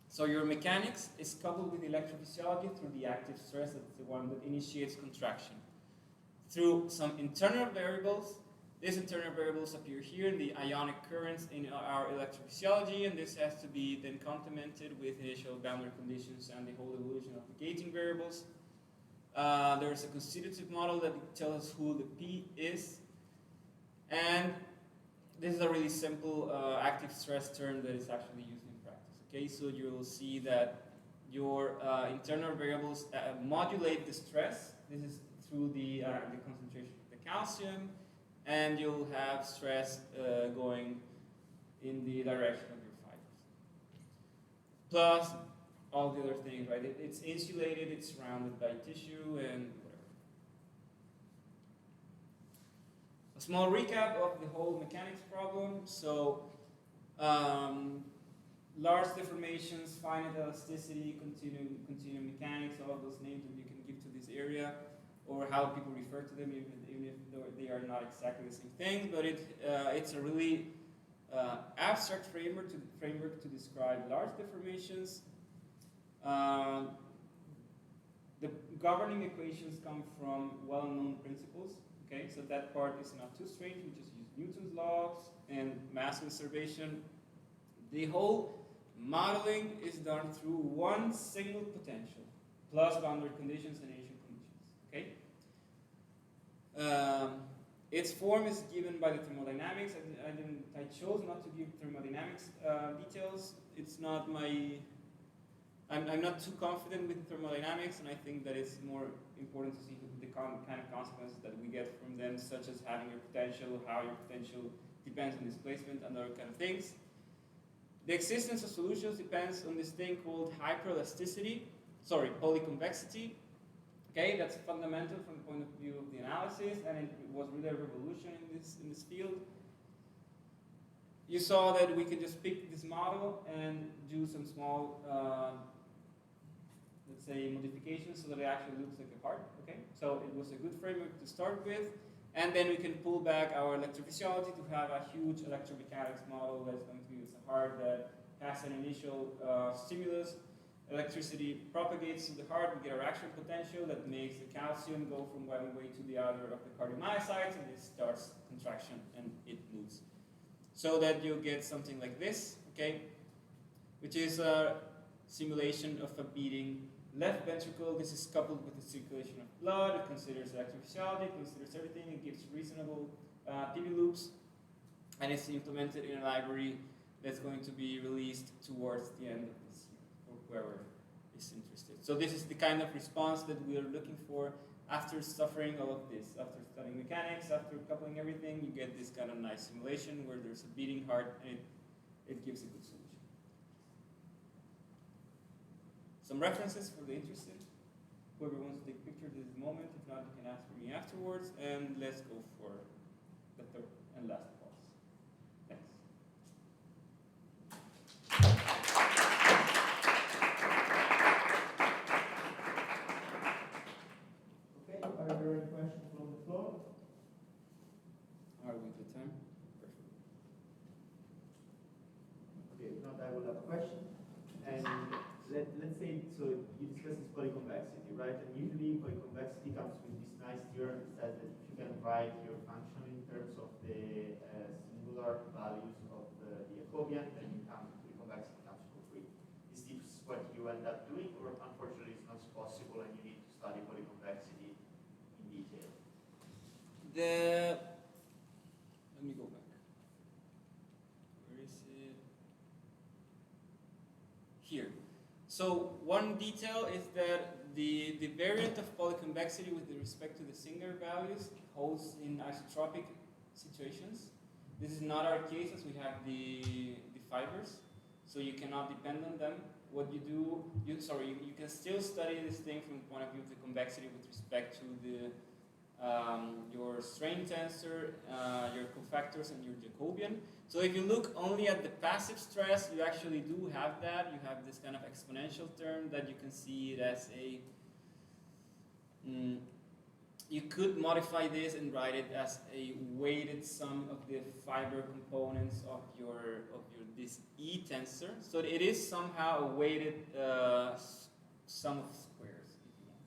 So your mechanics is coupled with electrophysiology through the active stress, that's the one that initiates contraction. Through some internal variables, these internal variables appear here in the ionic currents in our electrophysiology, and this has to be then complemented with initial boundary conditions and the whole evolution of the gating variables. There's a constitutive model that tells us who the P is, and this is a really simple active stress term that is actually used in practice. Okay, so you will see that your internal variables modulate the stress. This is through the concentration of the calcium, and you'll have stress going in the direction of your fibers. Plus all the other things, right? It's insulated, it's surrounded by tissue, and whatever. A small recap of the whole mechanics problem. So, large deformations, finite elasticity, continuum mechanics, all of those names that you can give to this area, or how people refer to them, even if they are not exactly the same thing. But it's a really abstract framework to describe large deformations. The governing equations come from well-known principles. Okay, so that part is not too strange. We just use Newton's laws and mass conservation. The whole modeling is done through one single potential plus boundary conditions and initial conditions. Okay. Its form is given by the thermodynamics. I chose not to give thermodynamics details. It's not my. I'm not too confident with thermodynamics, and I think that it's more important to see the kind of consequences that we get from them, such as having your potential, how your potential depends on displacement, and other kind of things. The existence of solutions depends on this thing called polyconvexity. Okay, that's fundamental from the point of view of the analysis, and it was really a revolution in this field. You saw that we could just pick this model and do some small, let's say, modifications so that it actually looks like a heart. Okay, so it was a good framework to start with, and then we can pull back our electrophysiology to have a huge electromechanics model that's going to use a heart that has an initial stimulus. Electricity propagates to the heart, we get our action potential that makes the calcium go from one way to the other of the cardiomyocytes, and it starts contraction and it moves. So that you get something like this, okay, which is a simulation of a beating left ventricle. This is coupled with the circulation of blood. It considers electrophysiology, it considers everything, it gives reasonable PV loops, and it's implemented in a library that's going to be released towards the end of this year, for whoever is interested. So this is the kind of response that we are looking for after suffering all of this. After studying mechanics, after coupling everything, you get this kind of nice simulation where there's a beating heart, and it gives a good solution. Some references for the interested. Whoever wants to take pictures at this moment, if not, you can ask for me afterwards, and let's go for the third and last pause. Thanks.
I will have a question. And let's say, so you discussed this polyconvexity, right? And usually polyconvexity comes with this nice theorem that says that if you can write your function in terms of the singular values of the Jacobian, then you come, polyconvexity comes for free. Is this what you end up doing, or unfortunately it's not possible and you need to study polyconvexity in detail?
Let me go back. Where is it? Here. So one detail is that the variant of polyconvexity with respect to the singular values holds in isotropic situations. This is not our case, as we have the fibers, so you cannot depend on them. What you do, you can still study this thing from the point of view of the convexity with respect to the your strain tensor, your cofactors, and your Jacobian. So if you look only at the passive stress, you actually do have that. You have this kind of exponential term that you can see it as a. You could modify this and write it as a weighted sum of the fiber components of this E tensor. So it is somehow a weighted sum of squares, if you want.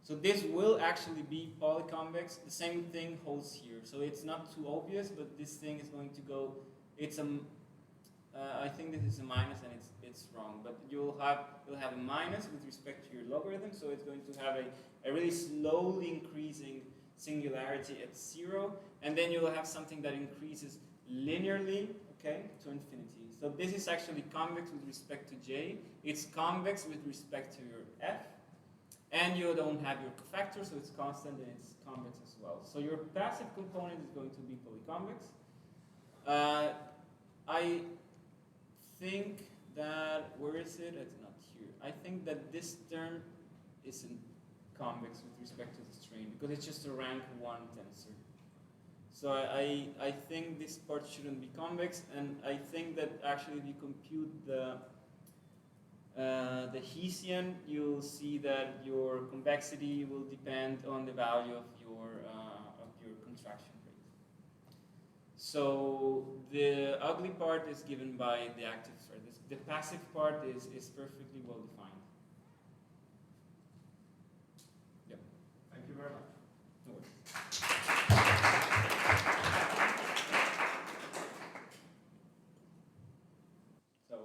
So this will actually be polyconvex. The same thing holds here. So it's not too obvious, but this thing is going to go. It's a. I think this is a minus, and it's wrong. But you'll have a minus with respect to your logarithm. So it's going to have a really slowly increasing singularity at 0, and then you'll have something that increases linearly, okay, to infinity. So this is actually convex with respect to J. It's convex with respect to your F, and you don't have your cofactor, so it's constant and it's convex as well. So your passive component is going to be polyconvex. I think that, where is it? It's not here. I think that this term isn't convex with respect to the strain because it's just a rank 1 tensor. So I think this part shouldn't be convex, and I think that actually if you compute the Hessian, you'll see that your convexity will depend on the value of your contraction rate. So the ugly part is given by the active stress. The passive part is perfectly well defined. Yep.
Thank you very much.
No worries. So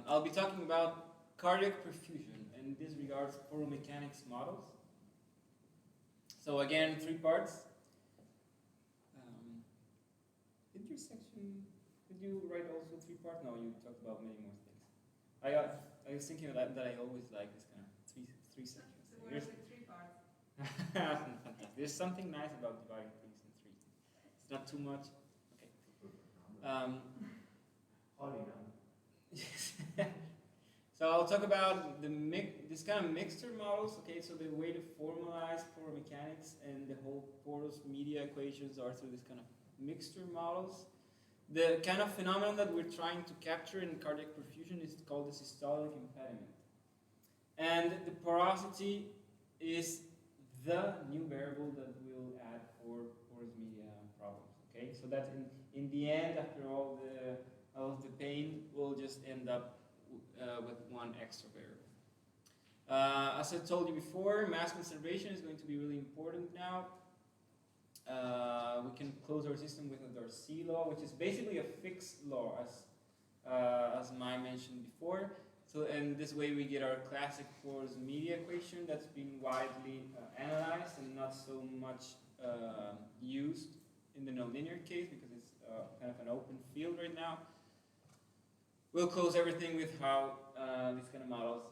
I'll be talking about cardiac perfusion, and in this regards, mechanics models. So again, 3 parts. Did your section? Did you write also 3 parts? No, you talked about many more things. I was thinking that I always like this kind of three sections.
So what are the 3 parts?
Fantastic. There's something nice about dividing things in 3. It's not too much. Okay. So I'll talk about this kind of mixture models. Okay, so the way to formalize pore mechanics and the whole porous media equations are through this kind of mixture models. The kind of phenomenon that we're trying to capture in cardiac perfusion is called the systolic impediment. And the porosity is the new variable that we'll add for porous media problems. Okay, so that in the end, after all of the pain, we'll just end up with one extra variable. As I told you before, mass conservation is going to be really important now. We can close our system with a Darcy law, which is basically a fixed law, as Mai mentioned before. So, and this way we get our classic porous media equation that's been widely analyzed and not so much used in the nonlinear case because it's kind of an open field right now. We'll close everything with how these kind of models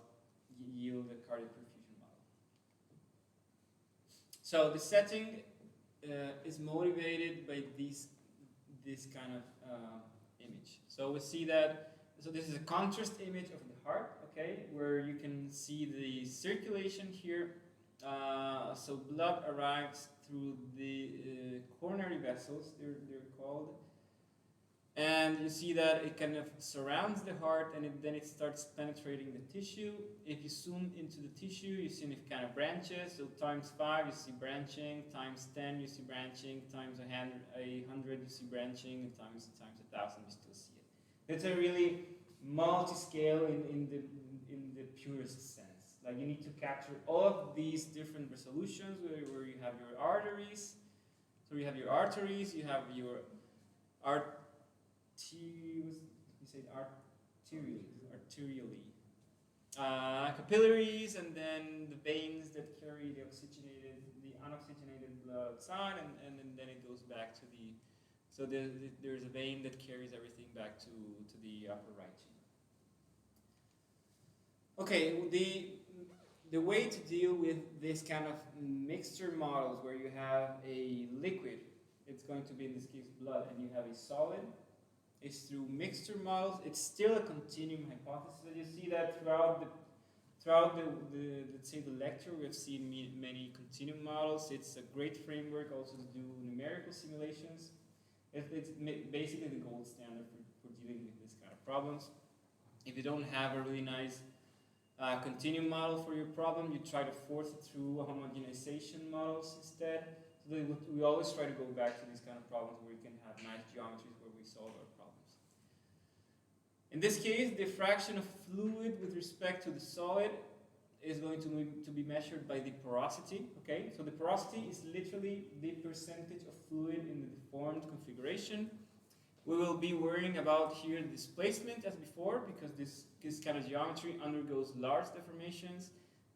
yield a cardiac perfusion model. So the setting is motivated by this kind of image. So we see that, so this is a contrast image of the heart, okay, where you can see the circulation here. So blood arrives through the coronary vessels, they're called, And you see that it kind of surrounds the heart, and then it starts penetrating the tissue. If you zoom into the tissue, you see it kind of branches. So times 5, you see branching. Times 10, you see branching. Times 100, you see branching. And times 1,000, you still see it. It's a really multi-scale in the purest sense. Like you need to capture all of these different resolutions where you have your arteries. So you have your arteries, you have your capillaries, and then the veins that carry the unoxygenated blood outside, and then it goes back to the. So there's a vein that carries everything back to the upper right chamber. Okay, the way to deal with this kind of mixture models where you have a liquid, it's going to be in this case blood, and you have a solid, is through mixture models. It's still a continuum hypothesis. So you see that throughout the let's say the lecture, we have seen many continuum models. It's a great framework also to do numerical simulations. It's basically the gold standard for dealing with this kind of problems. If you don't have a really nice continuum model for your problem, you try to force it through homogenization models instead. So we always try to go back to these kind of problems where we can have nice geometries where we solve our problems. In this case, the fraction of fluid with respect to the solid is going to be measured by the porosity. Okay, so the porosity is literally the percentage of fluid in the deformed configuration. We will be worrying about here displacement as before, because this kind of geometry undergoes large deformations,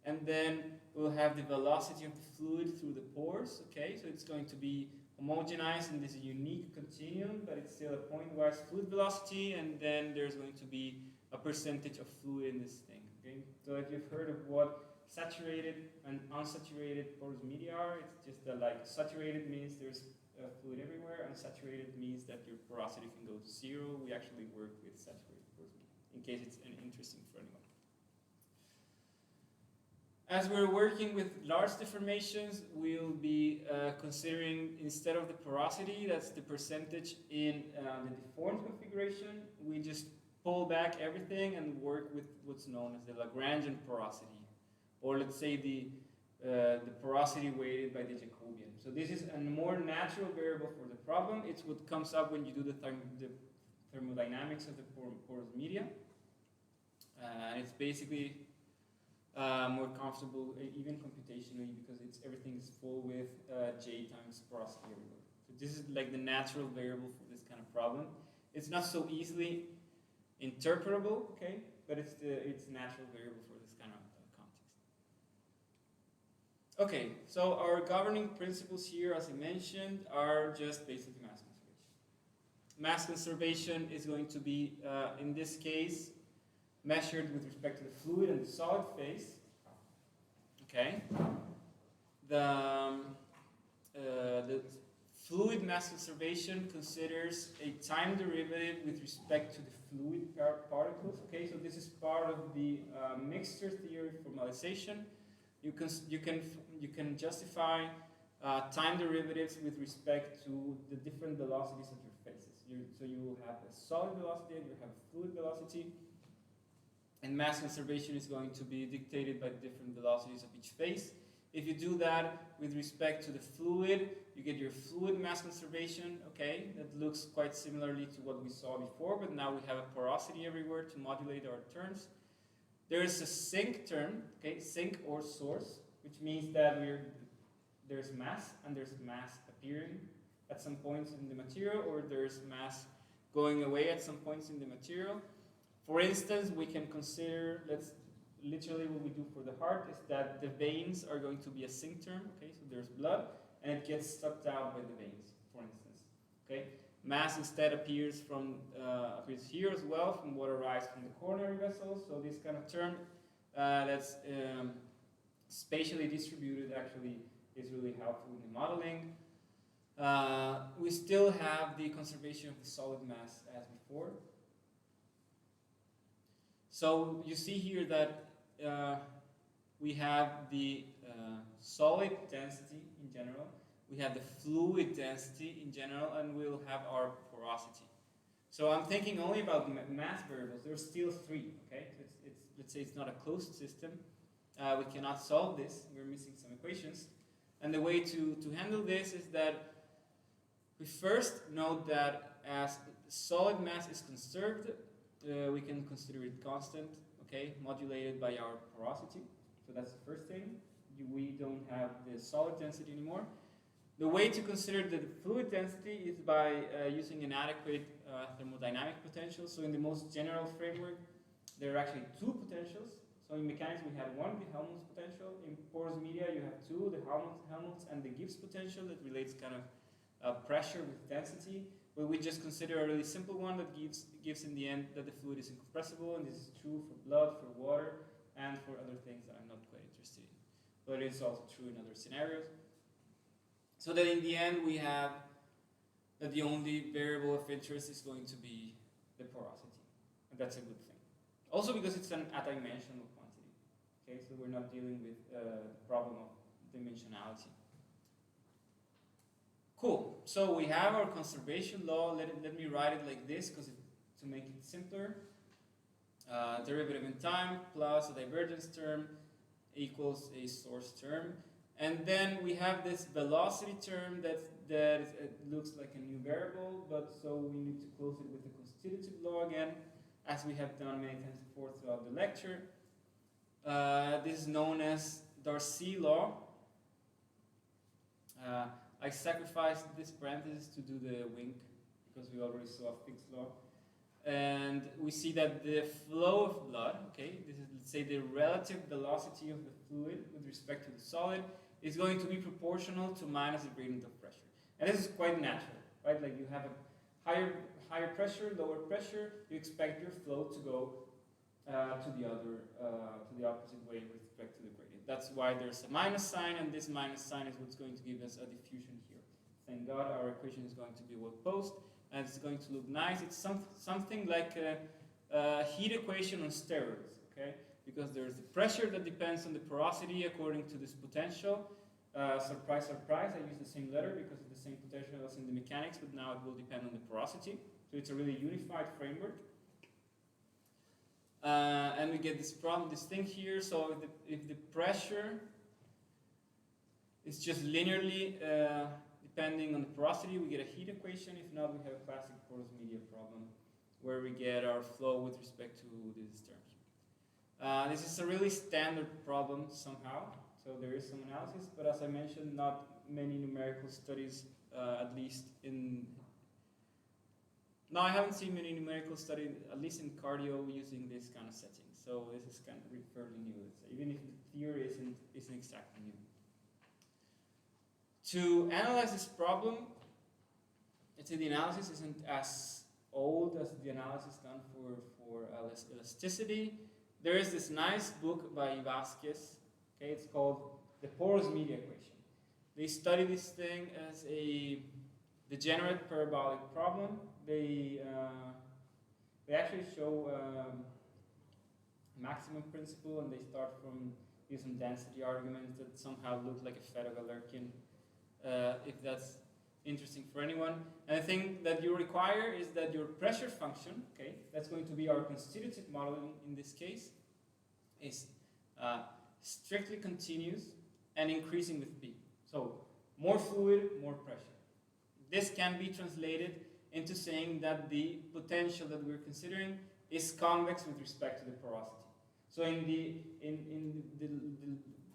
and then we'll have the velocity of the fluid through the pores. Okay, so it's going to be homogenized in this unique continuum, but it's still a point-wise fluid velocity, and then there's going to be a percentage of fluid in this thing. Okay, so if you've heard of what saturated and unsaturated porous media are, it's just that like saturated means there's fluid everywhere, unsaturated means that your porosity can go to 0. We actually work with saturated porous media, in case it's interesting for anyone. As we're working with large deformations, we'll be considering, instead of the porosity, that's the percentage in the deformed configuration, we just pull back everything and work with what's known as the Lagrangian porosity, or let's say the porosity weighted by the Jacobian. So this is a more natural variable for the problem. It's what comes up when you do the thermodynamics of the porous media. It's basically more comfortable, even computationally, because everything is full with J times porosity everywhere. So this is like the natural variable for this kind of problem. It's not so easily interpretable, okay, but it's natural variable for this kind of context. Okay, so our governing principles here, as I mentioned, are just basically mass conservation. Mass conservation is going to be, in this case, measured with respect to the fluid and the solid phase. Okay, the fluid mass conservation considers a time derivative with respect to the fluid particles. Okay, so this is part of the mixture theory formalization. You can justify time derivatives with respect to the different velocities of your phases. So you will have a solid velocity and you have a fluid velocity. And mass conservation is going to be dictated by different velocities of each phase. If you do that with respect to the fluid, you get your fluid mass conservation, okay? That looks quite similarly to what we saw before, but now we have a porosity everywhere to modulate our terms. There is a sink term, okay? Sink or source, which means that there's mass, and there's mass appearing at some points in the material, or there's mass going away at some points in the material. For instance, we can consider, literally what we do for the heart is that the veins are going to be a sink term, okay? So there's blood, and it gets sucked out by the veins, for instance, okay? Mass instead appears here as well from what arrives from the coronary vessels. So this kind of term that's spatially distributed actually is really helpful in the modeling. We still have the conservation of the solid mass as before. So you see here that we have the solid density in general, we have the fluid density in general, and we'll have our porosity. So I'm thinking only about mass variables. There's still 3, okay? So let's say it's not a closed system. We cannot solve this. We're missing some equations. And the way to handle this is that we first note that as solid mass is conserved, we can consider it constant, okay, modulated by our porosity. So that's the first thing. We don't have the solid density anymore. The way to consider the fluid density is by using an adequate thermodynamic potential. So in the most general framework, there are actually 2 potentials. So in mechanics, we have 1, the Helmholtz potential. In porous media, you have 2, the Helmholtz and the Gibbs potential that relates kind of pressure with density. But we just consider a really simple one that gives in the end that the fluid is incompressible, and this is true for blood, for water, and for other things that I'm not quite interested in. But it's also true in other scenarios. So that in the end, we have that the only variable of interest is going to be the porosity. And that's a good thing. Also because it's an adimensional quantity. Okay, so we're not dealing with the problem of dimensionality. Cool. So we have our conservation law. Let me write it like this because to make it simpler. Derivative in time plus a divergence term equals a source term. And then we have this velocity term that looks like a new variable, but so we need to close it with the constitutive law again, as we have done many times before throughout the lecture. This is known as Darcy Law. I sacrificed this parenthesis to do the wink because we already saw a fixed law. And we see that the flow of blood, okay, this is, let's say, the relative velocity of the fluid with respect to the solid is going to be proportional to minus the gradient of pressure. And this is quite natural, right? Like you have a higher pressure, lower pressure, you expect your flow to go to the opposite way with respect to the gradient. That's why there's a minus sign, and this minus sign is what's going to give us a diffusion here. Thank God our equation is going to be well posed, and it's going to look nice. It's something like a heat equation on steroids, okay? Because there's the pressure that depends on the porosity according to this potential. Surprise, surprise, I use the same letter because it's the same potential as in the mechanics, but now it will depend on the porosity. So it's a really unified framework. And we get this problem, this thing here. So if the pressure is just linearly depending on the porosity, we get a heat equation. If not, we have a classic porous media problem where we get our flow with respect to these terms. This is a really standard problem somehow, so there is some analysis, but as I mentioned, not many numerical studies, at least in... No, I haven't seen many numerical studies, at least in cardio, using this kind of setting. So this is kind of fairly new, let's say, even if the theory isn't exactly new. To analyze this problem, let's say the analysis isn't as old as the analysis done for elasticity. There is this nice book by Vasquez, okay, it's called The Porous Media Equation. They study this thing as a degenerate parabolic problem. They actually show maximum principle, and they start from using density arguments that somehow look like a Fedor-Galerkian, if that's interesting for anyone. And the thing that you require is that your pressure function, okay, that's going to be our constitutive model in this case, is strictly continuous and increasing with P. So more fluid, more pressure. This can be translated into saying that the potential that we're considering is convex with respect to the porosity. So in the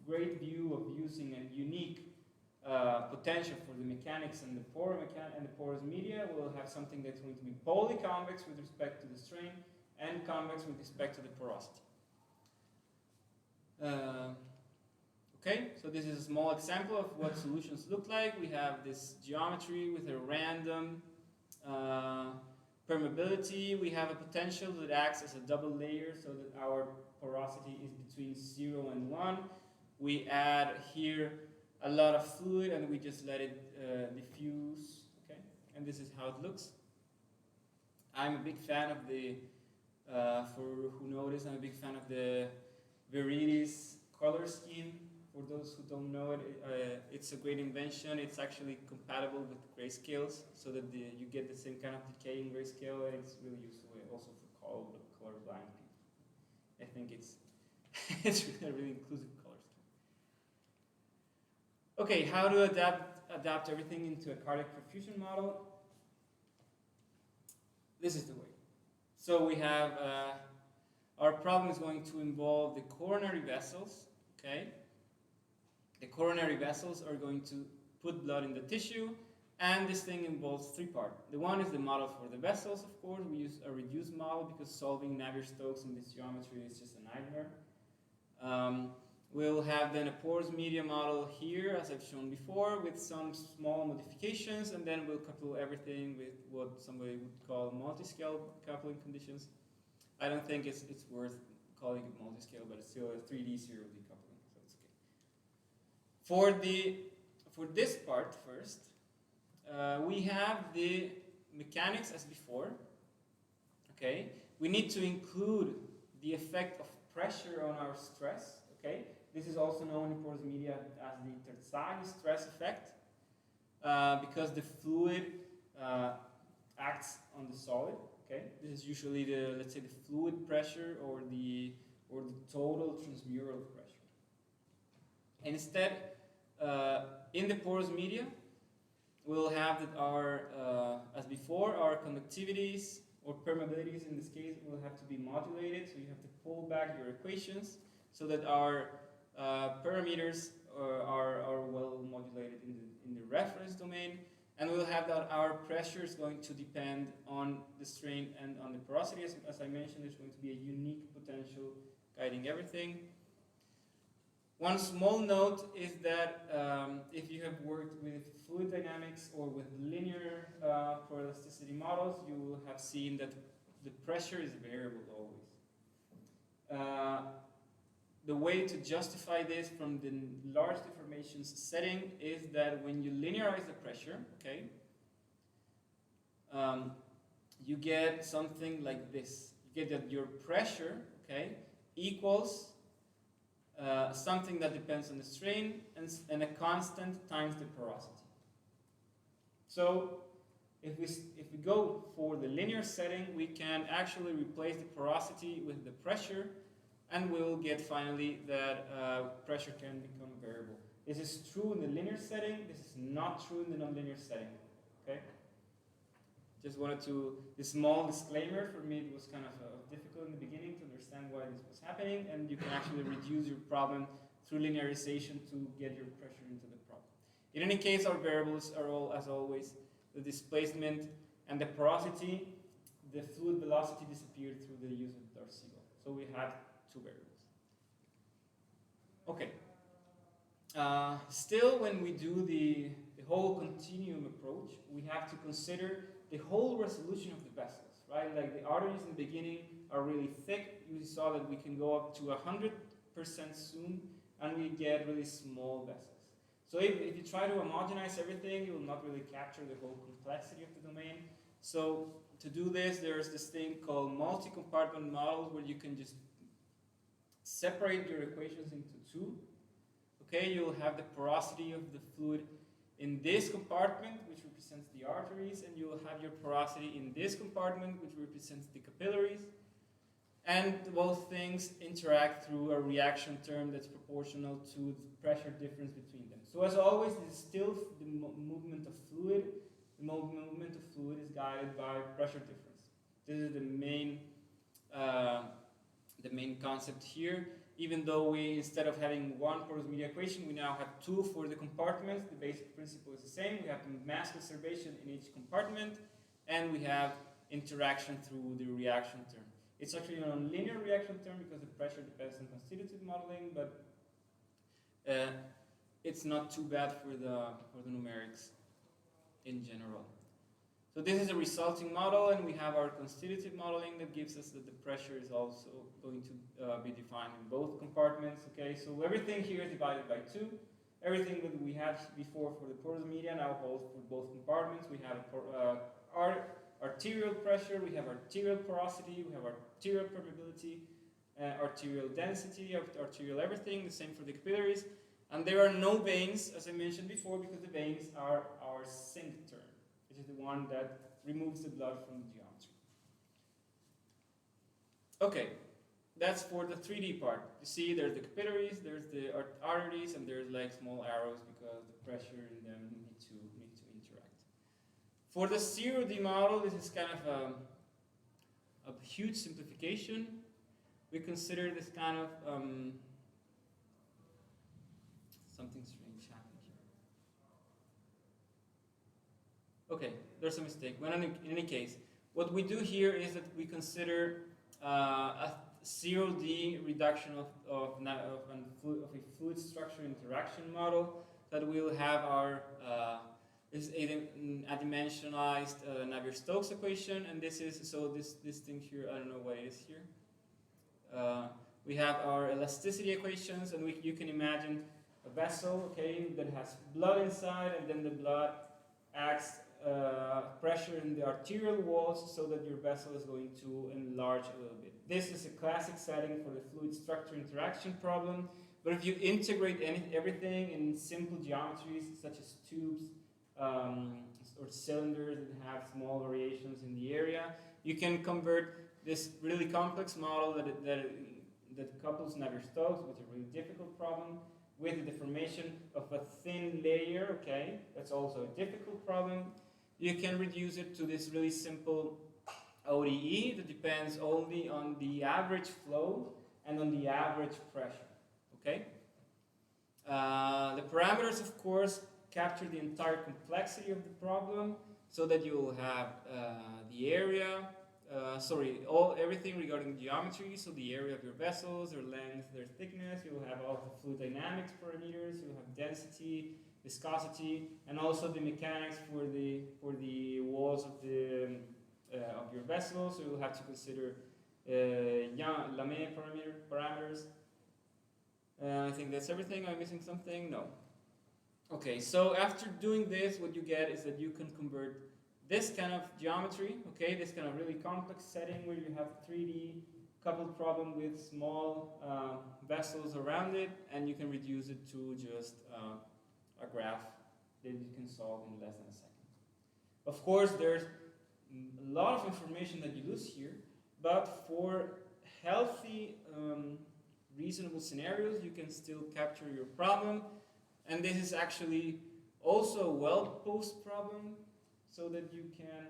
great view of using a unique potential for the mechanics and the porous media, we'll have something that's going to be polarly convex with respect to the strain and convex with respect to the porosity. Okay, so this is a small example of what solutions look like. We have this geometry with a random permeability. We have a potential that acts as a double layer so that our porosity is between 0 and 1. We add here a lot of fluid and we just let it diffuse, okay? And this is how it looks. I'm a big fan of the, for who noticed, I'm a big fan of the Veritas color scheme for those who don't know it, it's a great invention. It's actually compatible with grayscales, so that you get the same kind of decay in grayscale, and it's really useful also for colorblind people. I think it's it's a really inclusive color scheme. Okay, how to adapt everything into a cardiac perfusion model? This is the way. So we have our problem is going to involve the coronary vessels. Okay, the coronary vessels are going to put blood in the tissue, and this thing involves three parts. The one is the model for the vessels, of course. We use a reduced model because solving Navier-Stokes in this geometry is just a nightmare. We'll have then a porous media model here, as I've shown before, with some small modifications, and then we'll couple everything with what somebody would call multi-scale coupling conditions. I don't think it's worth calling it multi-scale, but it's still a 3D serial decoupling, so it's okay. For this part first, we have the mechanics as before. Okay, we need to include the effect of pressure on our stress. Okay, this is also known in porous media as the Terzaghi stress effect, because the fluid acts on the solid. Okay, this is usually let's say the fluid pressure or the total transmural pressure. And instead, in the porous media, we'll have that our, as before, our conductivities or permeabilities in this case will have to be modulated. So you have to pull back your equations so that our parameters are well modulated in the reference domain. And we'll have that our pressure is going to depend on the strain and on the porosity. As I mentioned, there's going to be a unique potential guiding everything. One small note is that if you have worked with fluid dynamics or with linear elasticity models, you will have seen that the pressure is variable always. The way to justify this from the large deformations setting is that when you linearize the pressure, okay, you get something like this. You get that your pressure, okay, equals something that depends on the strain and a constant times the porosity. So if we go for the linear setting, we can actually replace the porosity with the pressure, and we'll get finally that pressure can become a variable. This is true in the linear setting. This is not true in the nonlinear setting. Okay. Just wanted to, this small disclaimer, for me it was kind of difficult in the beginning to understand why this was happening, and you can actually reduce your problem through linearization to get your pressure into the problem. In any case, our variables are all, as always, the displacement and the porosity. The fluid velocity disappeared through the use of Darcy Law. So we had two variables. Okay. Still, when we do the whole continuum approach, we have to consider the whole resolution of the vessels, right? Like the arteries in the beginning are really thick. You saw that we can go up to 100% soon, and we get really small vessels. So if you try to homogenize everything, you will not really capture the whole complexity of the domain. So to do this, there's this thing called multi-compartment models, where you can just separate your equations into two. Okay, you'll have the porosity of the fluid in this compartment, which represents the arteries, and you will have your porosity in this compartment, which represents the capillaries. And both things interact through a reaction term that's proportional to the pressure difference between them. So as always, this is still the movement of fluid. The movement of fluid is guided by pressure difference. This is the main concept here. Even though we, instead of having one porous media equation, we now have two for the compartments. The basic principle is the same. We have mass conservation in each compartment, and we have interaction through the reaction term. It's actually a nonlinear reaction term because the pressure depends on constitutive modeling, but it's not too bad for the numerics in general. So this is a resulting model, and we have our constitutive modeling that gives us that the pressure is also going to be defined in both compartments. Okay, so everything here is divided by 2. Everything that we had before for the porous media now holds for both compartments. We have our arterial pressure, we have arterial porosity, we have arterial permeability, arterial density, arterial everything, the same for the capillaries. And there are no veins, as I mentioned before, because the veins are our sphincter, which is the one that removes the blood from the geometry. Okay, that's for the 3D part. You see there's the capillaries, there's the arteries, and there's like small arrows because the pressure in them need to interact. For the 0D model, this is kind of a huge simplification. We consider this kind of something strange happened here. Okay, there's a mistake. But in any case, what we do here is that we consider a 0D reduction of a fluid structure interaction model that will have our is a dimensionalized Navier-Stokes equation, and this is this thing here. I don't know what it is here. We have our elasticity equations, and you can imagine a vessel, okay, that has blood inside, and then the blood acts pressure in the arterial walls so that your vessel is going to enlarge a little bit. This is a classic setting for the fluid structure interaction problem, but if you integrate everything in simple geometries such as tubes or cylinders that have small variations in the area, you can convert this really complex model that couples Navier-Stokes, which is a really difficult problem, with the deformation of a thin layer, okay, that's also a difficult problem. You can reduce it to this really simple ODE that depends only on the average flow and on the average pressure, okay? The parameters, of course, capture the entire complexity of the problem so that you will have the area, everything regarding geometry, so the area of your vessels, their length, their thickness. You will have all the fluid dynamics parameters. You will have density, viscosity, and also the mechanics for the walls of your vessel. So you will have to consider Lamé parameters. I think that's everything. Am I missing something? No. Okay. So after doing this, what you get is that you can convert this kind of geometry, okay, this kind of really complex setting where you have 3D coupled problem with small vessels around it, and you can reduce it to just a graph that you can solve in less than a second. Of course, there's a lot of information that you lose here, but for healthy, reasonable scenarios, you can still capture your problem, and this is actually also a well-posed problem, so that you can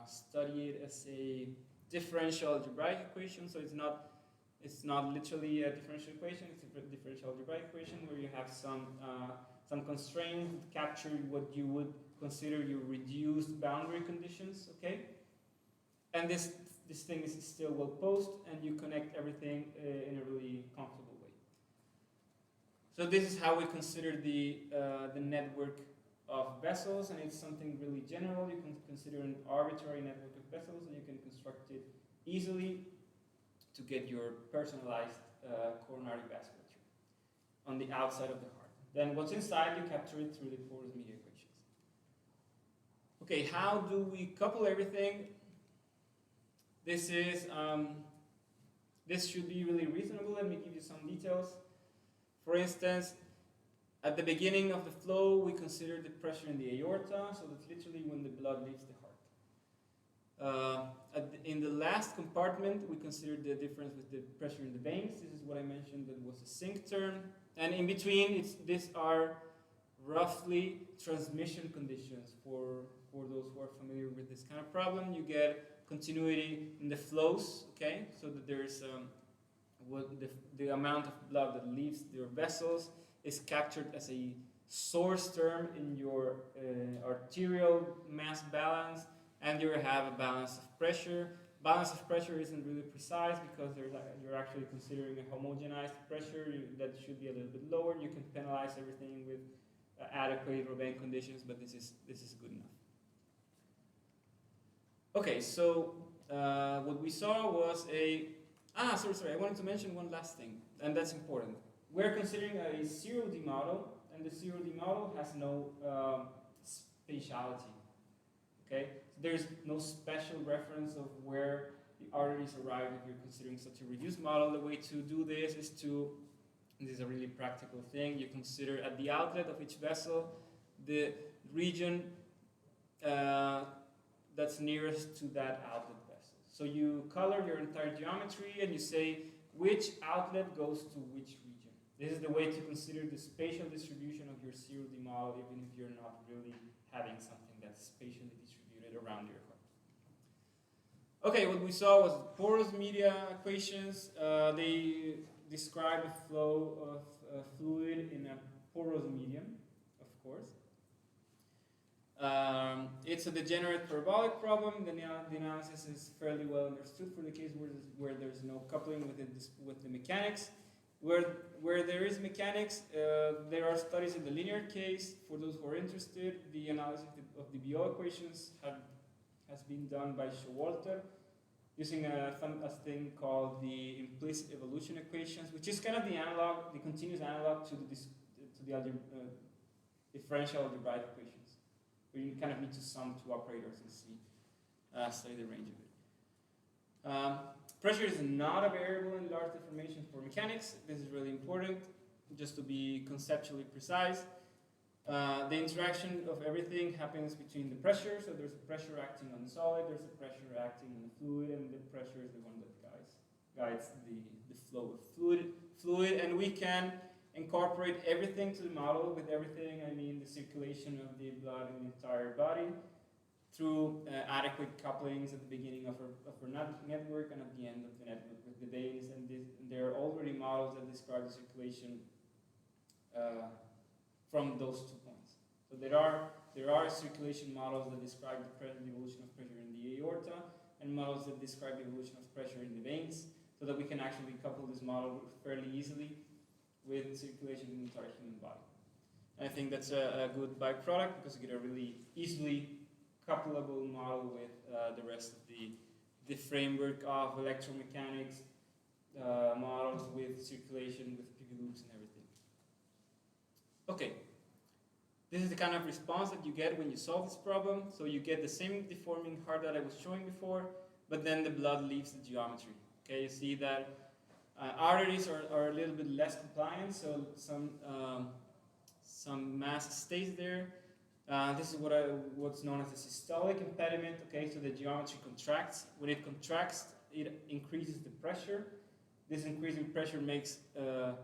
study it as a differential algebraic equation. So it's not literally a differential equation. It's a differential algebraic equation where you have some constraints that capture what you would consider your reduced boundary conditions. Okay, and this thing is still well posed, and you connect everything in a really comfortable way. So this is how we consider the network of vessels, and it's something really general. You can consider an arbitrary network of vessels, and you can construct it easily to get your personalized coronary vasculature on the outside of the heart. Then what's inside, you capture it through the porous media equations. Okay, how do we couple everything? This should be really reasonable. Let me give you some details. For instance, at the beginning of the flow, we consider the pressure in the aorta, so that's literally when the blood leaves the heart. In the last compartment, we consider the difference with the pressure in the veins. This is what I mentioned that was a sync term. And in between, these are roughly transmission conditions for those who are familiar with this kind of problem. You get continuity in the flows, okay? So that there's the amount of blood that leaves your vessels is captured as a source term in your arterial mass balance, and you have a balance of pressure. Balance of pressure isn't really precise because you're actually considering a homogenized pressure that should be a little bit lower. You can penalize everything with adequate Robin conditions, but this is good enough. Okay, so what we saw was sorry, I wanted to mention one last thing, and that's important. We're considering a 0D model, and the 0D model has no spatiality. Okay, so there's no special reference of where the arteries arrive if you're considering such a reduced model. The way to do this is to This is a really practical thing. You consider at the outlet of each vessel the region that's nearest to that outlet vessel. So you color your entire geometry and you say which outlet goes to which region. This is the way to consider the spatial distribution of your CRD model, even if you're not really having something that's spatially distributed around your heart. Okay, what we saw was porous media equations. They describe a flow of fluid in a porous medium, of course. It's a degenerate parabolic problem. The analysis is fairly well understood for the case where there's no coupling with the mechanics. Where there is mechanics, there are studies in the linear case. For those who are interested, the analysis of the BO equations has been done by Showalter using a thing called the implicit evolution equations, which is kind of the analog, the continuous analog to the differential algebraic equations, where you kind of need to sum two operators and study the range of it. Pressure is not a variable in large deformation for mechanics. This is really important, just to be conceptually precise. The interaction of everything happens between the pressure, so there's a pressure acting on the solid, there's a pressure acting on the fluid, and the pressure is the one that guides the flow of fluid, and we can incorporate everything to the model. With everything, I mean the circulation of the blood in the entire body through adequate couplings at the beginning of our network and at the end of the network with the veins, and there are already models that describe the circulation from those 2 points. So there are circulation models that describe the evolution of pressure in the aorta, and models that describe the evolution of pressure in the veins, so that we can actually couple this model fairly easily with circulation in the entire human body. And I think that's a good byproduct, because you get a really easily coupleable model with the rest of the framework of electromechanics models with circulation, with PV loops and everything. Okay, this is the kind of response that you get when you solve this problem. So you get the same deforming heart that I was showing before, but then the blood leaves the geometry. Okay, you see that arteries are a little bit less compliant, so some mass stays there. This is what's known as a systolic impediment. Okay, so the geometry contracts. When it contracts, it increases the pressure. This increasing pressure makes the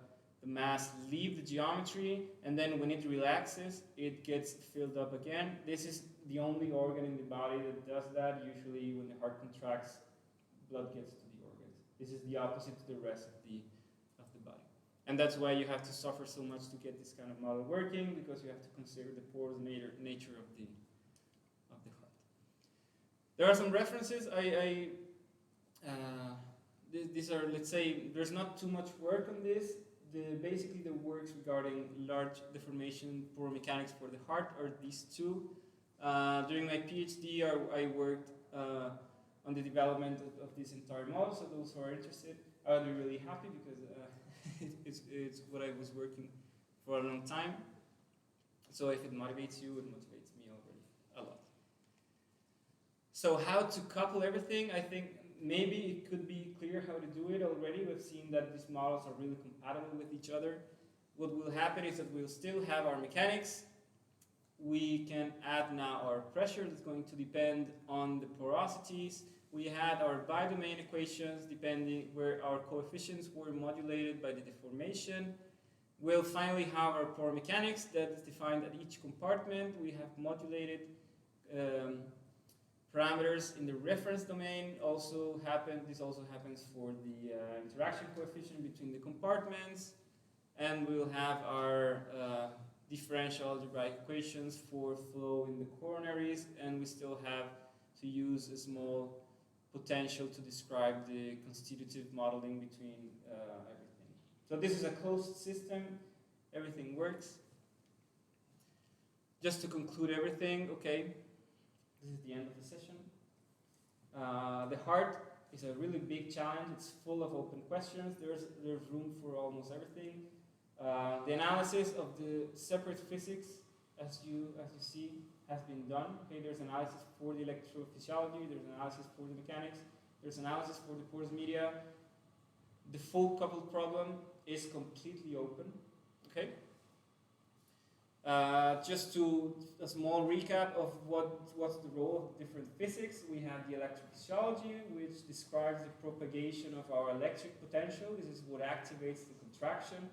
mass leave the geometry, and then when it relaxes, it gets filled up again. This is the only organ in the body that does that. Usually when the heart contracts, blood gets to the organs. This is the opposite to the rest of the body. And that's why you have to suffer so much to get this kind of model working, because you have to consider the porous nature of the heart. There are some references. These are, let's say, there's not too much work on this. Basically, the works regarding large deformation for mechanics for the heart are these two. During my PhD, I worked on the development of this entire model, so those who are interested, I would be really happy, because it's what I was working for a long time. So if it motivates you, it motivates me already a lot. So how to couple everything, I think maybe it could be clear how to do it already. We've seen that these models are really compatible with each other. What will happen is that we'll still have our mechanics. We can add now our pressure that's going to depend on the porosities. We had our bidomain equations depending where our coefficients were modulated by the deformation. We'll finally have our pore mechanics that is defined at each compartment. We have modulated parameters in the reference domain. This also happens for the interaction coefficient between the compartments. And we'll have our differential algebraic equations for flow in the coronaries, and we still have to use a small potential to describe the constitutive modeling between everything. So this is a closed system. Everything works. Just to conclude everything, okay, this is the end of the session. The heart is a really big challenge. It's full of open questions. There's room for almost everything. The analysis of the separate physics, as you see, has been done. Okay, there's analysis for the electrophysiology, there's analysis for the mechanics, there's analysis for the porous media. The full coupled problem is completely open. Okay. Just a small recap of what's the role of different physics. We have the electrophysiology, which describes the propagation of our electric potential. This is what activates the contraction.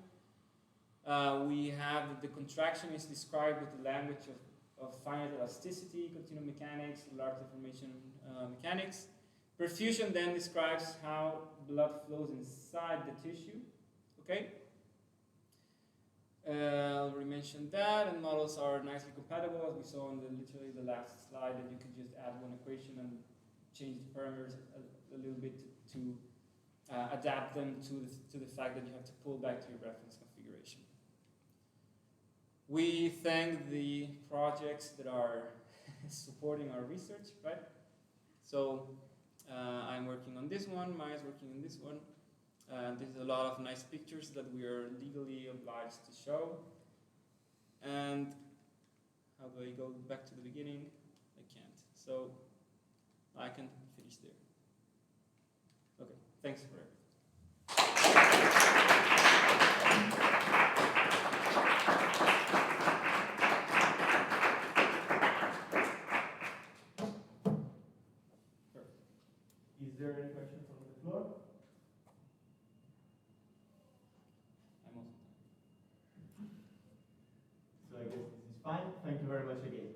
We have the contraction is described with the language of finite elasticity, continuum mechanics, large deformation mechanics. Perfusion then describes how blood flows inside the tissue. Okay. We mentioned that, and models are nicely compatible, as we saw in literally the last slide, that you can just add one equation and change the parameters a little bit to adapt them to the fact that you have to pull back to your reference configuration. We thank the projects that are supporting our research, right? So I'm working on this one, Maya's working on this one. There's a lot of nice pictures that we are legally obliged to show. And how do I go back to the beginning? I can't. So I can finish there. Okay, thanks for everything.
Is there any questions on the floor?
I'm also
So I guess this is fine. Thank you very much again.